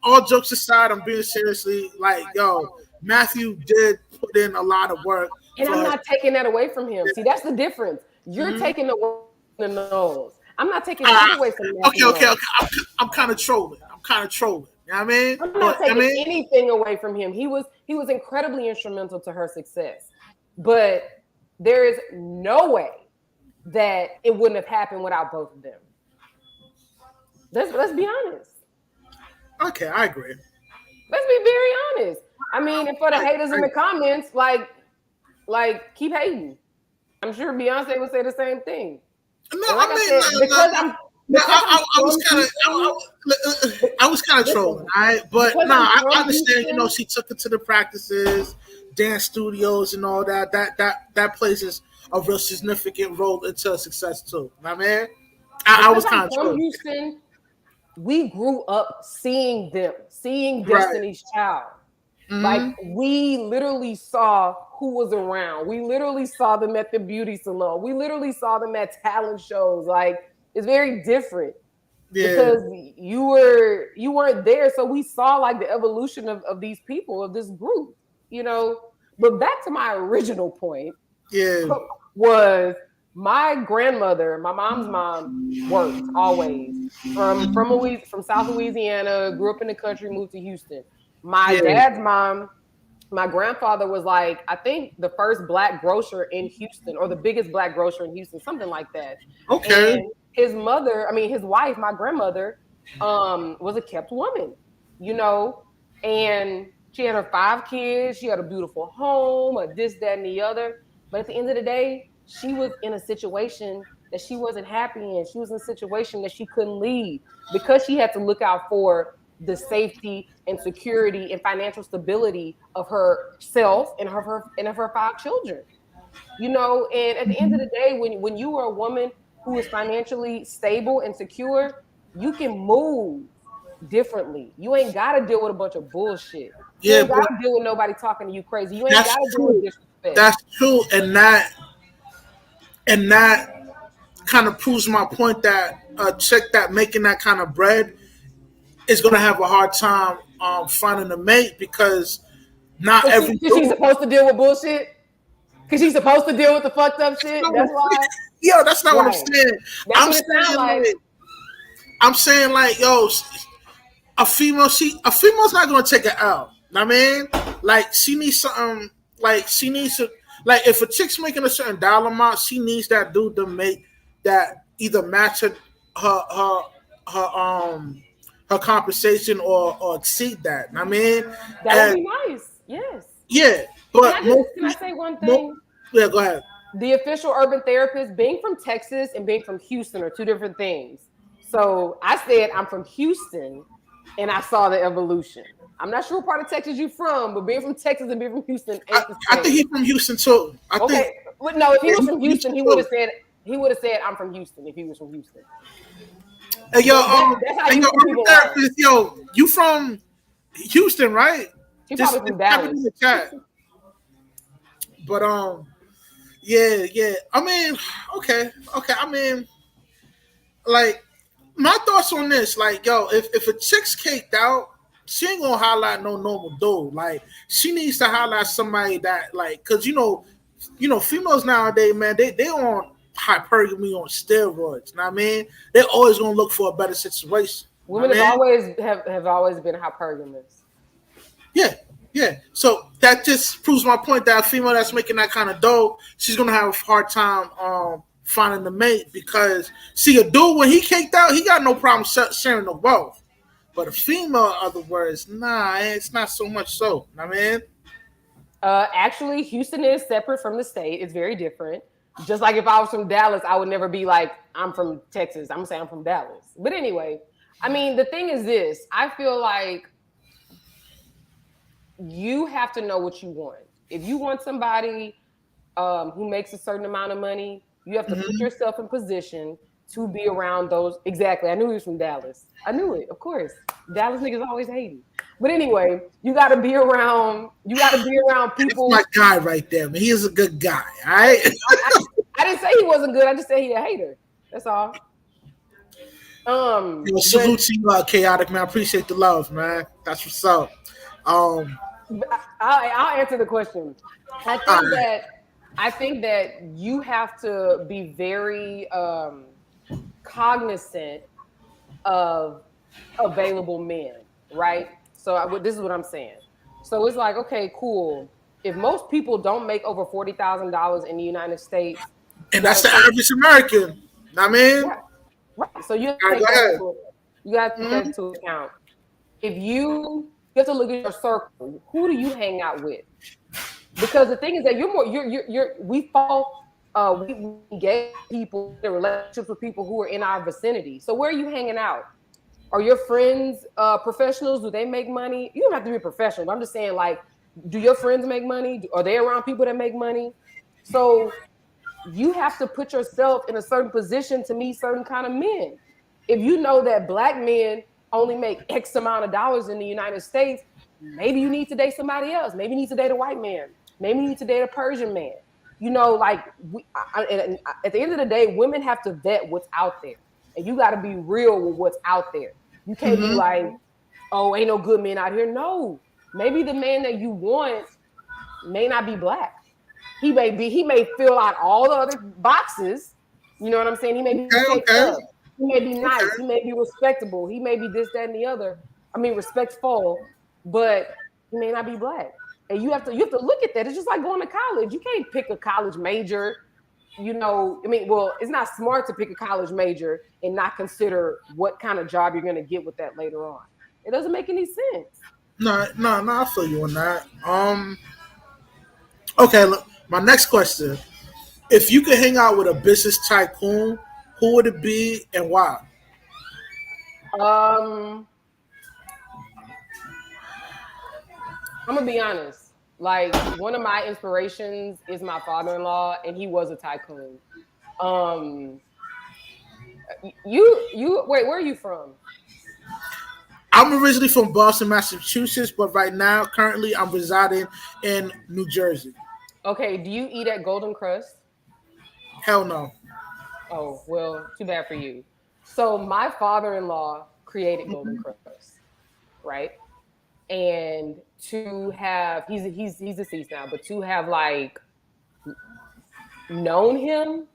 all jokes aside, I'm being seriously. Like Matthew did put in a lot of work, and I'm not taking that away from him. See, that's the difference. You're taking away the nose. I'm not taking that away from Matthew. Okay. I'm kind of trolling. You know what I mean? I'm not taking anything away from him. He was incredibly instrumental to her success. But there is no way that it wouldn't have happened without both of them. Let's be honest. Okay, I agree. Let's be very honest. I mean, and for the haters in the comments, like keep hating. I'm sure Beyonce would say the same thing. No, And like I I said, mean, no, because I'm I was from kind of, Houston, I was kind of trolling, listen, all right. But because no, I'm I from understand. You know, Houston, she took it to the practices, dance studios, and all that. That plays a real significant role into her success too. I mean, I because was I'm kind of from trolling, Houston, we grew up seeing them, seeing right? Destiny's Child. Like Mm-hmm. we literally saw who was around. We literally saw them at the beauty salon. We literally saw them at talent shows. Like it's very different Yeah, because you weren't there. So we saw like the evolution of these people, of this group, you know. But back to my original point yeah, was my grandmother, my mom's mom, worked always from South Louisiana, grew up in the country, moved to Houston. My yeah. dad's mom, my grandfather was like, I think the first black grocer in Houston or the biggest black grocer in Houston, something like that. Okay. And his mother, I mean his wife, my grandmother, was a kept woman, you know, and she had her 5 kids, she had a beautiful home, a this, that, and the other. But at the end of the day, she was in a situation that she wasn't happy in. She was in a situation that she couldn't leave because she had to look out for the safety and security and financial stability of herself and of her 5 children. You know, and at the end of the day, when you are a woman who is financially stable and secure, you can move differently. You ain't got to deal with a bunch of bullshit. You Yeah, ain't got but to deal with nobody talking to you crazy. You ain't that's got to deal with true. disrespect. That's true, and that kind of proves my point that a chick that making that kind of bread is gonna have a hard time finding a mate because not Cause every she's dude. supposed to deal with bullshit. Cause she's supposed to deal with the fucked up shit. That's why. Yo, that's not what I'm Right. saying. That's I'm what it sounds saying like. like I'm saying like yo, a female's not gonna take an L. I mean, like she needs something. Like she needs to. Like if a chick's making a certain dollar amount, she needs that dude to make that either match her her compensation or exceed that. I mean, That would and be nice. Yes. yeah, Can I but just can I say one thing? yeah, go ahead. The official urban therapist, being from Texas and being from Houston are two different things. So I said I'm from Houston and I saw the evolution. I'm not sure what part of Texas you're from, but being from Texas and being from Houston I, ain't the I think same. he's from Houston too. I think Okay. But no, if he yeah, was he's from from Houston Houston, too. he would have said I'm from Houston if he was from Houston. Hey yo, That's how hey yo, Houston urban people are. therapist, yo, you from Houston, right? He probably Just from type it in Dallas. the chat. But yeah, yeah. I mean, okay, okay. I mean, like my thoughts on this, like, yo, if a chick's caked out, she ain't gonna highlight no normal dude. Like, she needs to highlight somebody that, like, cause females nowadays, man, they on hypergamy on steroids. Know what I mean, they're always gonna look for a better situation. Know Women what I mean, have always been hypergamous. yeah, yeah. So that just proves my point that a female that's making that kind of dough, she's gonna have a hard time finding the mate because see a dude when he caked out, he got no problem sharing the wealth. But a female, in other words, nah, it's not so much so. I mean, Actually, Houston is separate from the state. It's very different. Just like if I was from Dallas, I would never be like, I'm from Texas. I'm gonna say I'm from Dallas. But anyway, I mean, the thing is this: I feel like you have to know what you want. If you want somebody who makes a certain amount of money, you have to put mm-hmm. yourself in position to be around those. Exactly. I knew he was from Dallas. I knew it, of course. Dallas niggas always hating. But anyway, you got to be around. You got to be around That's people. my guy right there, man. He is a good guy. All right. I didn't say he wasn't good. I just said he a hater. That's all. Yo, But salute to you, chaotic man. I appreciate the love, man. That's what's up. Um, I'll answer the question. I all think right. that I think that you have to be very cognizant of available men, right? So this is what I'm saying. So it's like, okay, cool. If most people don't make over $40,000 in the United States, you And got that's to the take average American. I mean, right, right. So you have all to right, take go that ahead. into you got to take that Mm-hmm. into account. If you You have to look at your circle. Who do you hang out with? Because the thing is that we fall, we engage people in relationships with people who are in our vicinity. So where are you hanging out? Are your friends professionals? Do they make money? You don't have to be a professional. But I'm just saying, like, do your friends make money? Are they around people that make money? So you have to put yourself in a certain position to meet certain kind of men. If you know that black men only make X amount of dollars in the United States, maybe you need to date somebody else. Maybe you need to date a white man. Maybe you need to date a Persian man. You know, like and at the end of the day, women have to vet what's out there, and you got to be real with what's out there. You can't be like, oh, ain't no good men out here. No, maybe the man that you want may not be black. He may fill out all the other boxes. You know what I'm saying? He may be caked up. He may be nice. He may be respectable. He may be this, that, and the other. I mean, respectful, but he may not be black. And you have to look at that. It's just like going to college. You can't pick a college major. You know, I mean, well, it's not smart to pick a college major and not consider what kind of job you're going to get with that later on. It doesn't make any sense. No, I feel you on that. Okay, look, my next question: if you could hang out with a business tycoon, who would it be and why? Um, I'm gonna be honest. Like, one of my inspirations is my father-in-law, and he was a tycoon. Um, you wait, where are you from? I'm originally from Boston, Massachusetts, but right now, currently, I'm residing in New Jersey. Okay, do you eat at Golden Crust? Hell no. Oh, well, too bad for you. So my father-in-law created Golden Crust, right? And to have he's deceased now, but to have like known him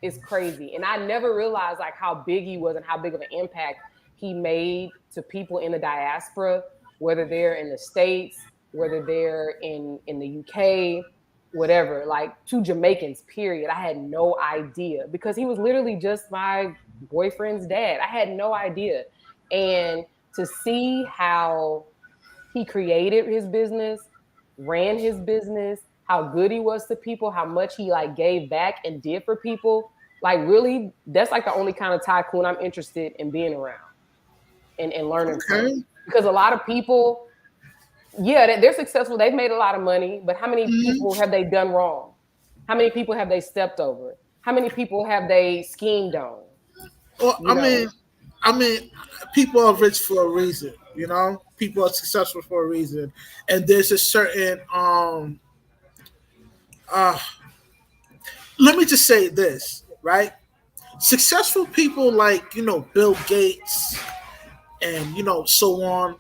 is crazy. And I never realized like how big he was and how big of an impact he made to people in the diaspora, whether they're in the States, whether they're in the UK, whatever, like to Jamaicans, period. I had no idea because he was literally just my boyfriend's dad. I had no idea. And to see how he created his business, ran his business, how good he was to people, how much he like gave back and did for people. Like really, that's like the only kind of tycoon I'm interested in being around and learning from. Okay. Because a lot of people, yeah, they're successful. They've made a lot of money, but how many people have they done wrong? How many people have they stepped over? How many people have they schemed on? Well, You know, I mean, people are rich for a reason. You know, people are successful for a reason, and there's a certain uh. Let me just say this, right? Successful people like Bill Gates and so on,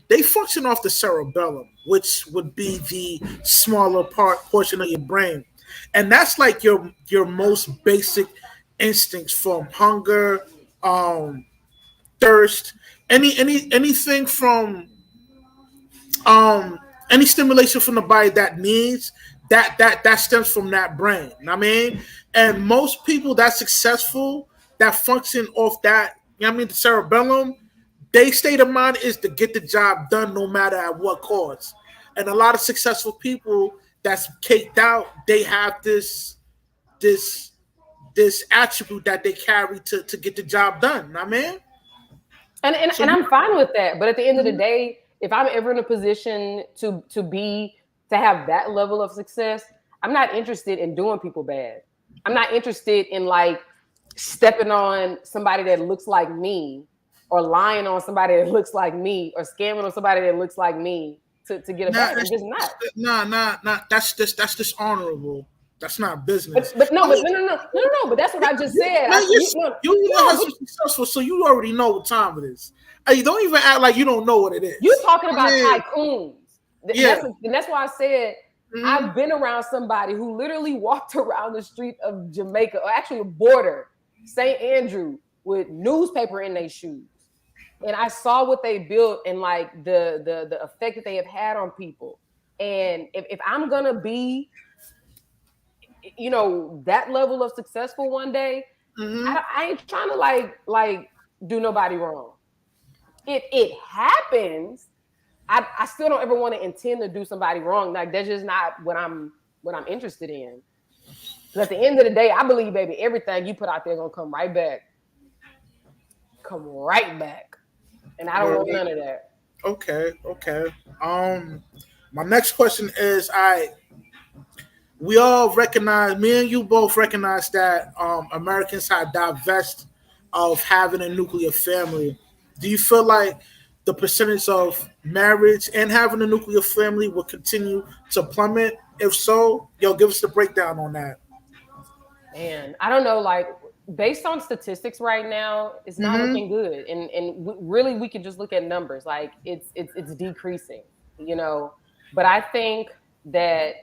they function off the cerebellum, which would be the smaller portion of your brain, and that's like your most basic instincts from hunger, um, thirst, anything from any stimulation from the body that needs that stems from that brain. I mean, and most people that successful that function off that, the cerebellum, they state of mind is to get the job done no matter at what cost. And a lot of successful people that's caked out, they have this this attribute that they carry to get the job done. I mean, so and I'm fine with that. But at the end of the day, if I'm ever in a position to have that level of success, I'm not interested in doing people bad. I'm not interested in like stepping on somebody that looks like me or lying on somebody that looks like me or scamming on somebody that looks like me to get a bag. I'm just not. nah. That's dishonorable. That's not But business. but no, I but mean, no. But that's what I just said. man, you No, have some successful, so you already know what time it is. Hey, don't even act like you don't know what it you is. talking I about mean, tycoons. yeah. That's why I said Mhm. I've been around somebody who literally walked around the street of Jamaica, or actually the border, St. Andrew, with newspaper in their shoes. And I saw what they built and like the effect that they have had on people. And if I'm gonna be, that level of successful one day, Mhm. I ain't trying to like do nobody wrong. If it happens, I still don't ever want to intend to do somebody wrong. Like that's just not what I'm interested in. Because at the end of the day, I believe, baby, everything you put out there gonna come right back, and I don't want none of that. Okay, okay. My next question is, we all recognize, me and you both recognize that Americans have divest of having a nuclear family. Do you feel like the percentage of marriage and having a nuclear family will continue to plummet? If so, yo, give us the breakdown on that. And I don't know, like based on statistics right now, it's not Mm-hmm. looking good. And really, we can just look at numbers. Like it's decreasing, you know. But I think that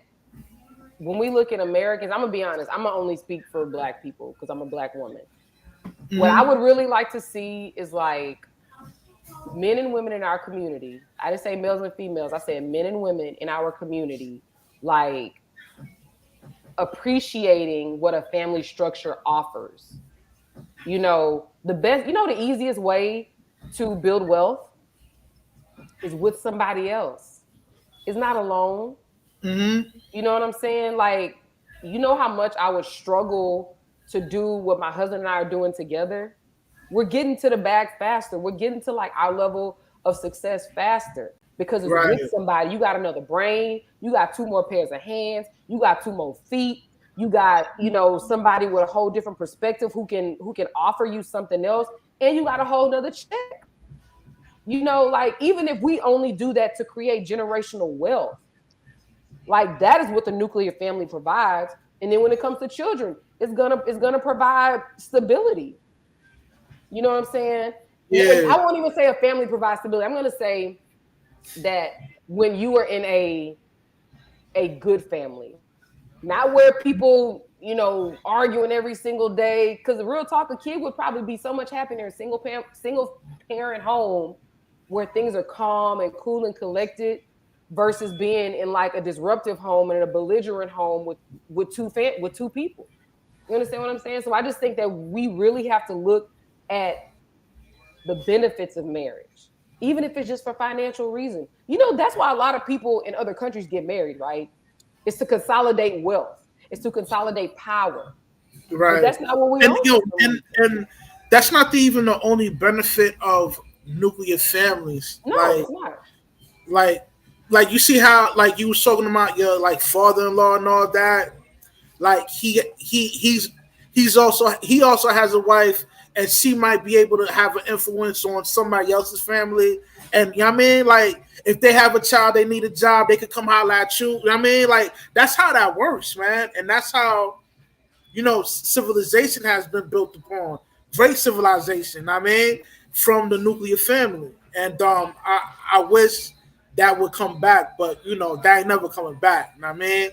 when we look at Americans, I'm gonna be honest. I'm gonna only speak for Black people because I'm a Black woman. What I Mm-hmm. would really like to see is like men and women in our community. I didn't say males and females. I said men and women in our community, like appreciating what a family structure offers. You know, the easiest way to build wealth is with somebody else. It's not alone. Mm-hmm. You know what I'm saying? Like, you know how much I would struggle to do what my husband and I are doing together? We're getting to the bag faster. We're getting to like our level of success faster because it's Right. with somebody. You got another brain, you got two more pairs of hands, you got two more feet, you got, somebody with a whole different perspective who can offer you something else, and you got a whole nother check. Like even if we only do that to create generational wealth, like that is what the nuclear family provides. And then when it comes to children, it's gonna provide stability. You know what I'm saying? And Yeah. I won't even say a family provides stability. I'm gonna say that when you are in a good family, not where people, arguing every single day. Because the real talk, a kid would probably be so much happier in a single parent home where things are calm and cool and collected versus being in like a disruptive home and in a belligerent home with two people. You understand what I'm saying? So I just think that we really have to look at the benefits of marriage, even if it's just for financial reasons. That's why a lot of people in other countries get married, right? It's to consolidate wealth. It's to consolidate power. But Right. that's not what we And own you know, for some and reason. and that's not even the only benefit of nuclear families. No, it's not. Like like you see how like you was talking about your like father in law and all that. Like he also has a wife, and she might be able to have an influence on somebody else's family. And you know what I mean, like if they have a child, they need a job, they could come holler at you. You know what I mean, like that's how that works, man. And that's how civilization has been built upon. Great civilization, I mean, from the nuclear family. And I wish that would come back, but that ain't never coming back. You know what I mean?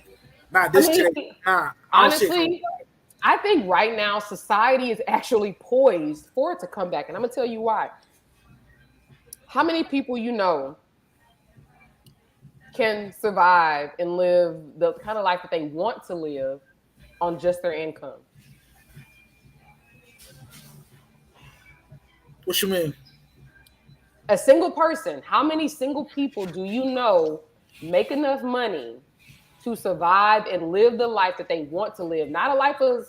Not I this mean, generation. Nah, I don't see it coming honestly, I think right now society is actually poised for it to come back. And I'm going to tell you why. How many people can survive and live the kind of life that they want to live on just their income? back. What you mean? A single person, how many single people do you know make enough money to survive and live the life that they want to live? Not a life of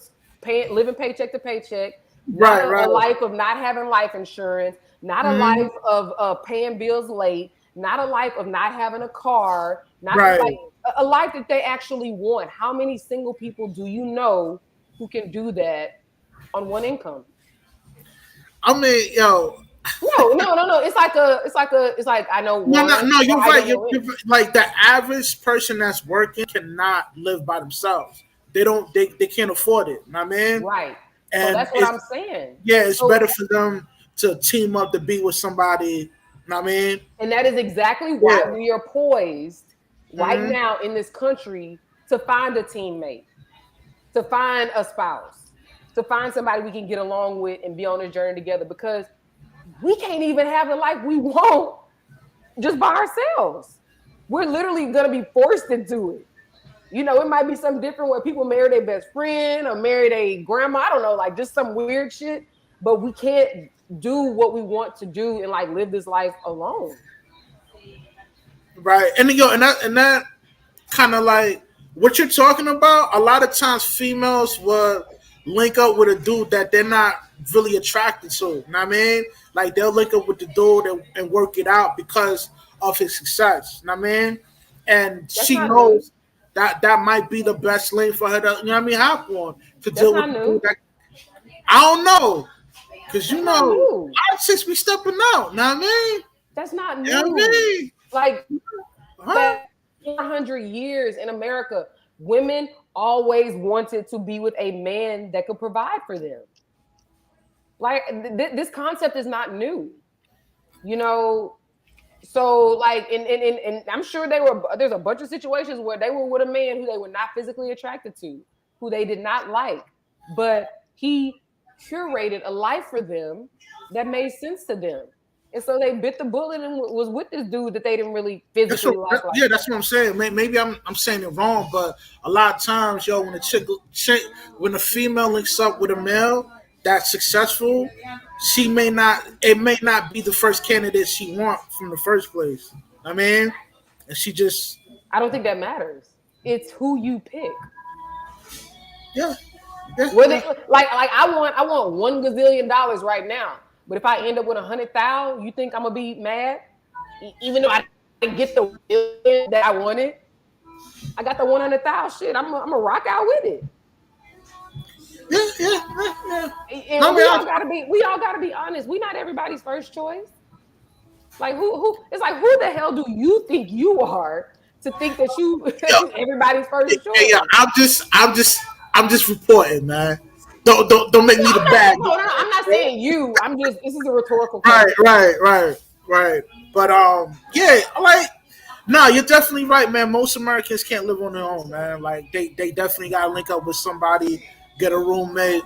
living paycheck to paycheck, not Right, a right. life of not having life insurance, not a Mhm. life of paying bills late, not a life of not having a car, not like Right. a life that they actually want. How many single people do you know who can do that on one income? I mean, yo, No, no, no, no. It's like I know no, no, one, no. or You're I right. don't know any. Like the average person that's working cannot live by themselves. They don't. They can't afford it. You know what I mean? Right. So And that's what it's I'm saying. yeah, it's So, better for them to team up to be with somebody. You know what I mean? and that is exactly Yeah. why we are poised right Hmm. now in this country to find a teammate, to find a spouse, to find somebody we can get along with and be on this journey together, because we can't even have the life we want just by ourselves. We're literally going to be forced into it. It might be something different where people marry their best friend or marry their grandma. I don't know, like just some weird shit. But we can't do what we want to do and like live this life alone. right. And yo, and that kind of like what you're talking about. A lot of times, females will link up with a dude that they're not really attracted to. You know what I mean? Like they'll link up with the dude and work it out because of his success. You know what I mean? And That's she not new. knows that that might be the best link for her to, you know what I mean, hop on to That's deal with not the dude new. that I don't know. Cause That's you not know, new. our chicks be stepping out. Know what I mean? That's not You know what I new. mean? Like Huh? that 400 years in America, women always wanted to be with a man that could provide for them. Like this concept is not new. You know, so like and I'm sure there's a bunch of situations where they were with a man who they were not physically attracted to, who they did not like, but he curated a life for them that made sense to them. And so they bit the bullet and was with this dude that they didn't really That's physically what, like yeah, that. that's what I'm saying. Maybe I'm saying it wrong, but a lot of times, yo, when when a female links up with a male that's successful, she may not. It may not be the first candidate she want from the first place. I mean, and she just, I don't think that matters. It's who you pick. yeah, yeah, Whether yeah. like I want $1 gazillion right now, but if I end up with 100,000, you think I'm gonna be mad? Even though I didn't get the billion that I wanted, I got the 100,000. Shit, I'm gonna rock out with it. Yeah, yeah, yeah, yeah. No, And man, we all gotta be honest. We not everybody's first choice. Like who? It's like who the hell do you think you are to think that you yo, everybody's yeah, first yeah, yeah. choice? I'm just reporting, man. Don't make No, me the I'm bad not. No, no, no, I'm not guy. saying you. I'm just. This is a rhetorical Right, question. right, right, right. But yeah, like, no, you're definitely right, man. Most Americans can't live on their own, man. Like, they definitely gotta link up with somebody, get a roommate,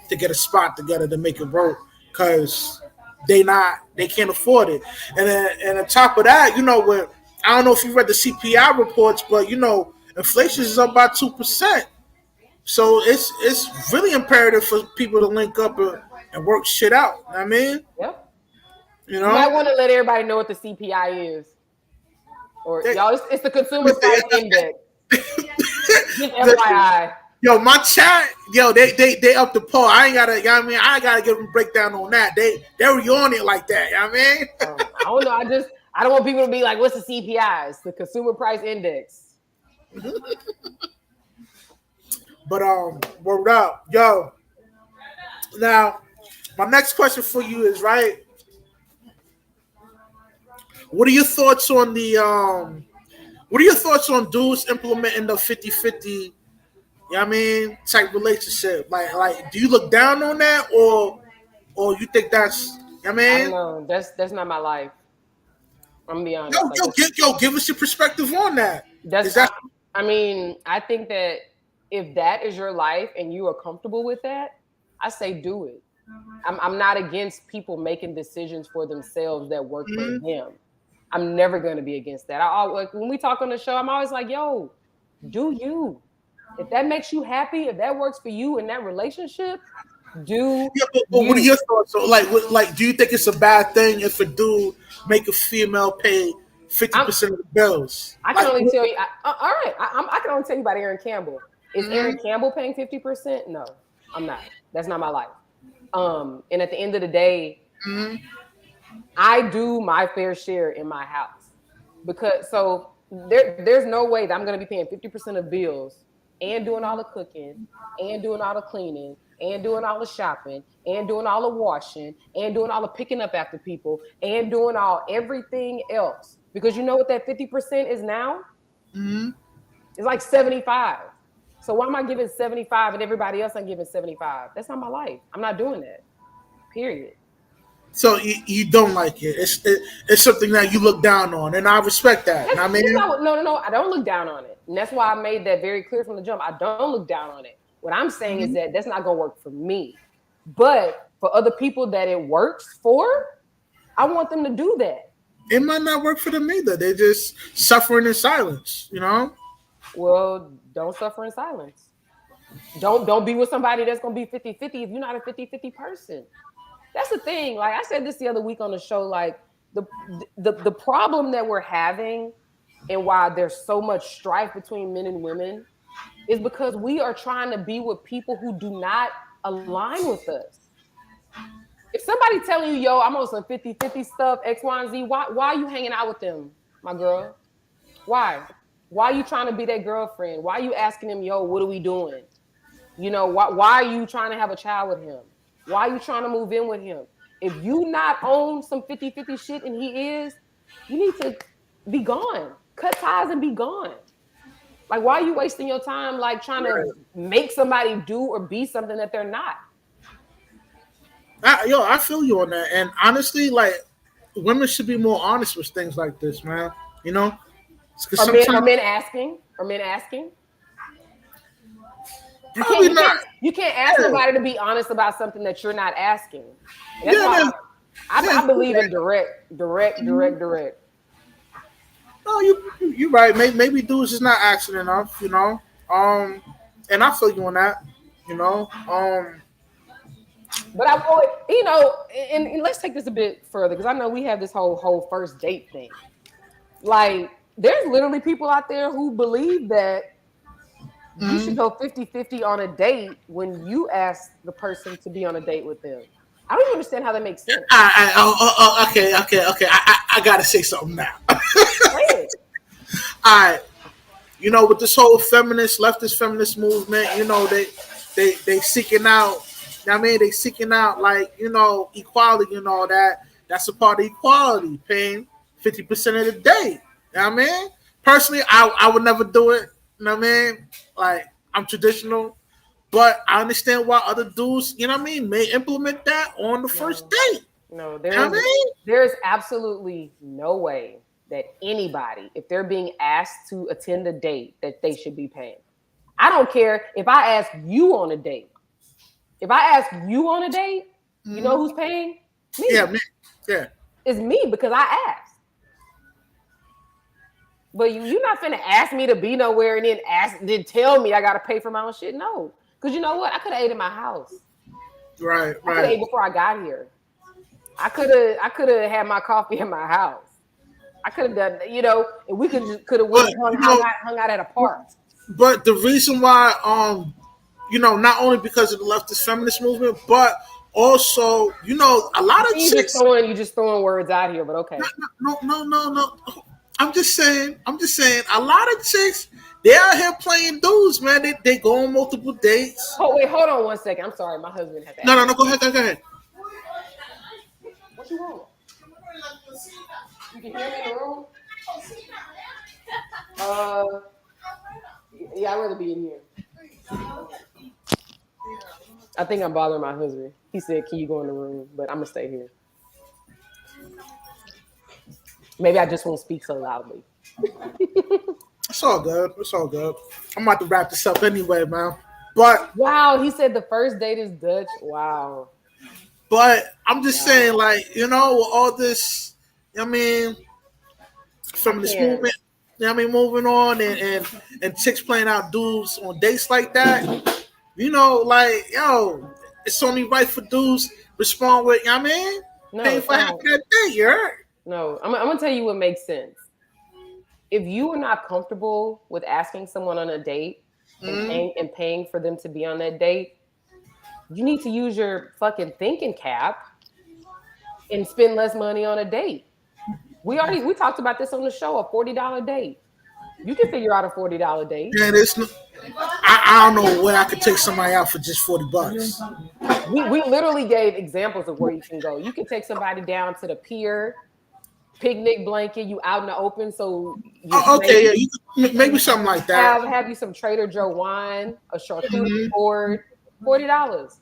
to get a spot together to make it work, cause they can't afford it. And on top of that, you know what? I don't know if you read the CPI reports, but you know, inflation is up by 2%. So it's really imperative for people to link up and work shit out. You know what I mean, Yep. you You might know. want to let everybody know what the CPI is, or They, y'all. It's the Consumer Price Index. Just FYI. yo, my chat, yo, they up the poll. I ain't gotta, you know what I mean, I ain't gotta give them a breakdown on that. They were on it like that. You know what I mean. I don't know. I don't want people to be like, "What's the CPI?" It's the Consumer Price Index. But word up, yo. Now, my next question for you is right. What are your thoughts on the What are your thoughts on dudes implementing the 50-50? You know what I mean, type relationship. Like, do you look down on that, or you think that's, you know what I I don't mean? know. That's not my life. I'm gonna be Yo, honest. Like give us your perspective on that. that's. Is that I mean, I think that if that is your life and you are comfortable with that, I say do it. I'm not against people making decisions for themselves that work for mhm. them. I'm never going to be against that. Like when we talk on the show, I'm always like, "Yo, do you? If that makes you happy, if that works for you in that relationship, do Yeah, but what are you." your thoughts? So, like, do you think it's a bad thing if a dude make a female pay fifty I'm. percent of the bills? I can Like, only tell you. All right, I can only tell you about Aaron Campbell. Is Aaron mhm, Campbell paying 50%? No, I'm not. That's not my life. And at the end of the day, mhm, I do my fair share in my house because so there's no way that I'm going to be paying 50% of bills and doing all the cooking and doing all the cleaning and doing all the shopping and doing all the washing and doing all the picking up after people and doing all everything else because you know what that 50% is now? mhm. It's like 75. So why am I giving 75 and everybody else I'm giving 75? That's not my life. I'm not doing that. Period. So you don't like it. It's something that you look down on, and I respect that. That's, I that's mean, not what, no, no, no. I don't look down on it. And that's why I made that very clear from the jump. I don't look down on it. What I'm saying is mhm, that that's not going to work for me. But for other people that it works for, I want them to do that. it might not work for them either. They're just suffering in silence. You know. Well, don't suffer in silence. Don't be with somebody that's going to be 50-50 if you're not a 50-50 person. That's the thing. Like I said this the other week on the show, like the problem that we're having and why there's so much strife between men and women is because we are trying to be with people who do not align with us. If somebody telling you, yo, I'm on some 50-50 stuff, X, Y, and Z, why are you hanging out with them, my girl? Why? Why are you trying to be that girlfriend? Why are you asking him, yo, what are we doing? You know, why are you trying to have a child with him? Why are you trying to move in with him? If you not own some 50-50 shit and he is, you need to be gone. Cut ties and be gone. Like, why are you wasting your time like trying to make somebody do or be something that they're not? I feel you on that. And honestly, like, women should be more honest with things like this, man. You know, because Are men are sometimes men asking? Are men asking? You can't probably you not. can't you can't ask Yeah, nobody to be honest about something that you're not asking. That's yeah, why I yeah. believe in direct. No, you right. Maybe dudes is not asking enough. You know, um, and I feel you on that. You know, But I always, you know, and let's take this a bit further because I know we have this whole first date thing. Like, there's literally people out there who believe that you should mhm. go 50-50 on a date when you ask the person to be on a date with them. I don't even understand how that makes sense. Okay. I gotta say something now. Right. All right, you know, with this whole feminist, leftist feminist movement, you know, they seeking out. You know what I mean, they seeking out like equality and all that. That's a part of equality, paying 50% of the day. You know what I mean? Personally, I would never do it. You know what I mean? Like I'm traditional, but I understand why other dudes, you know what I mean, may implement that on the first No, date. no, You know what I mean? there's absolutely no way that anybody, if they're being asked to attend a date, that they should be paying. I don't care if I ask you on a date. If I ask you on a date, you know Mm-hmm. who's paying? Yeah, Me. man. Yeah. It's me because I asked. But you're not finna ask me to be nowhere and then tell me I gotta pay for my own shit. No. Because you know what? I could have ate in my house. Right, I could have right. ate before I got here. I could have had my coffee in my house. I could have done, and we could have went But and hung, you hung know, out hung out at a park. but the reason why, not only because of the leftist feminist movement, but also, a lot of chicks. You just throwing words out here, but okay. No. I'm just saying. A lot of chicks, they out here playing dudes, man. They go on multiple dates. Oh wait, hold on one second. I'm sorry, my husband has No, asked no, me. no. Go ahead, go ahead. What you want? You can hear me in the room. Uh, yeah, I'd rather be in here. I think I'm bothering my husband. He said, "Can you go in the room?" But I'm gonna stay here. Maybe I just won't speak so loudly. It's all good. It's all good. I'm about to wrap this up anyway, man. But Wow, he said the first date is Dutch. Wow. I'm just Wow. saying, like, with all this, I mean, I feminist can't. movement. Moving on and chicks playing out dudes on dates like that. Like, it's only right for dudes respond with, No, paying it for half of don't. that date, you heard? No, I'm gonna tell you what makes sense. If you are not comfortable with asking someone on a date and Mm-hmm. paying for them to be on that date, you need to use your fucking thinking cap and spend less money on a date. We talked about this on the show, a $40 date. You can figure out a $40 date. Yeah, I don't know where I could take somebody out for just $40. We literally gave examples of where you can go. You can take somebody down to the pier, picnic blanket, you out in the open, so you're Oh, safe. okay, yeah, maybe something like that. Have you some Trader Joe wine, a charcuterie Mm-hmm. board, $40.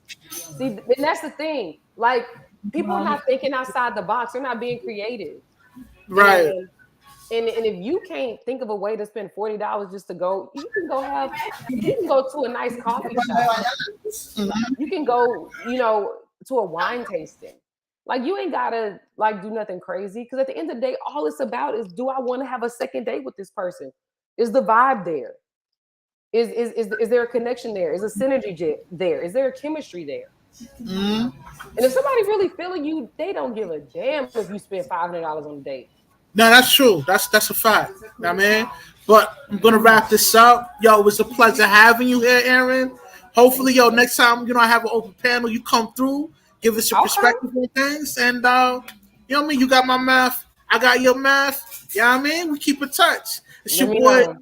See, and that's the thing. Like, people are not thinking outside the box. They're not being creative. Right. And and if you can't think of a way to spend $40 just to go, you can go to a nice coffee shop. Mm-hmm. You can go, to a wine tasting. Like, you ain't gotta like do nothing crazy because at the end of the day, all it's about is, do I want to have a second date with this person? Is the vibe there? Is there a connection there? Is a synergy there? Is there a chemistry there? Mm-hmm. And if somebody really feeling you, they don't give a damn if you spend $500 on a date. No, that's true. That's a fact. I mean, but I'm gonna wrap this up. Yo, it was a pleasure having you here, Aaron. Thank Hopefully, yo, you. next time I have an open panel, you come through, give us your Okay. perspective on things, and you know what I mean. You got my math, I got your math. You know what I mean? We keep in touch. It's Let your me boy. know.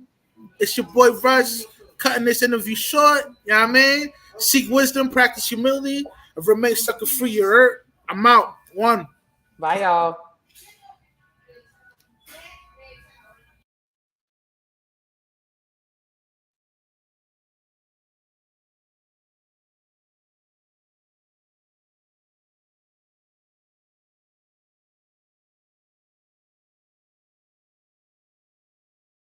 It's your boy Russ. Cutting this interview short. You know what I mean? Seek wisdom, practice humility, and remain sucker free. Your I'm out. One. Bye, y'all.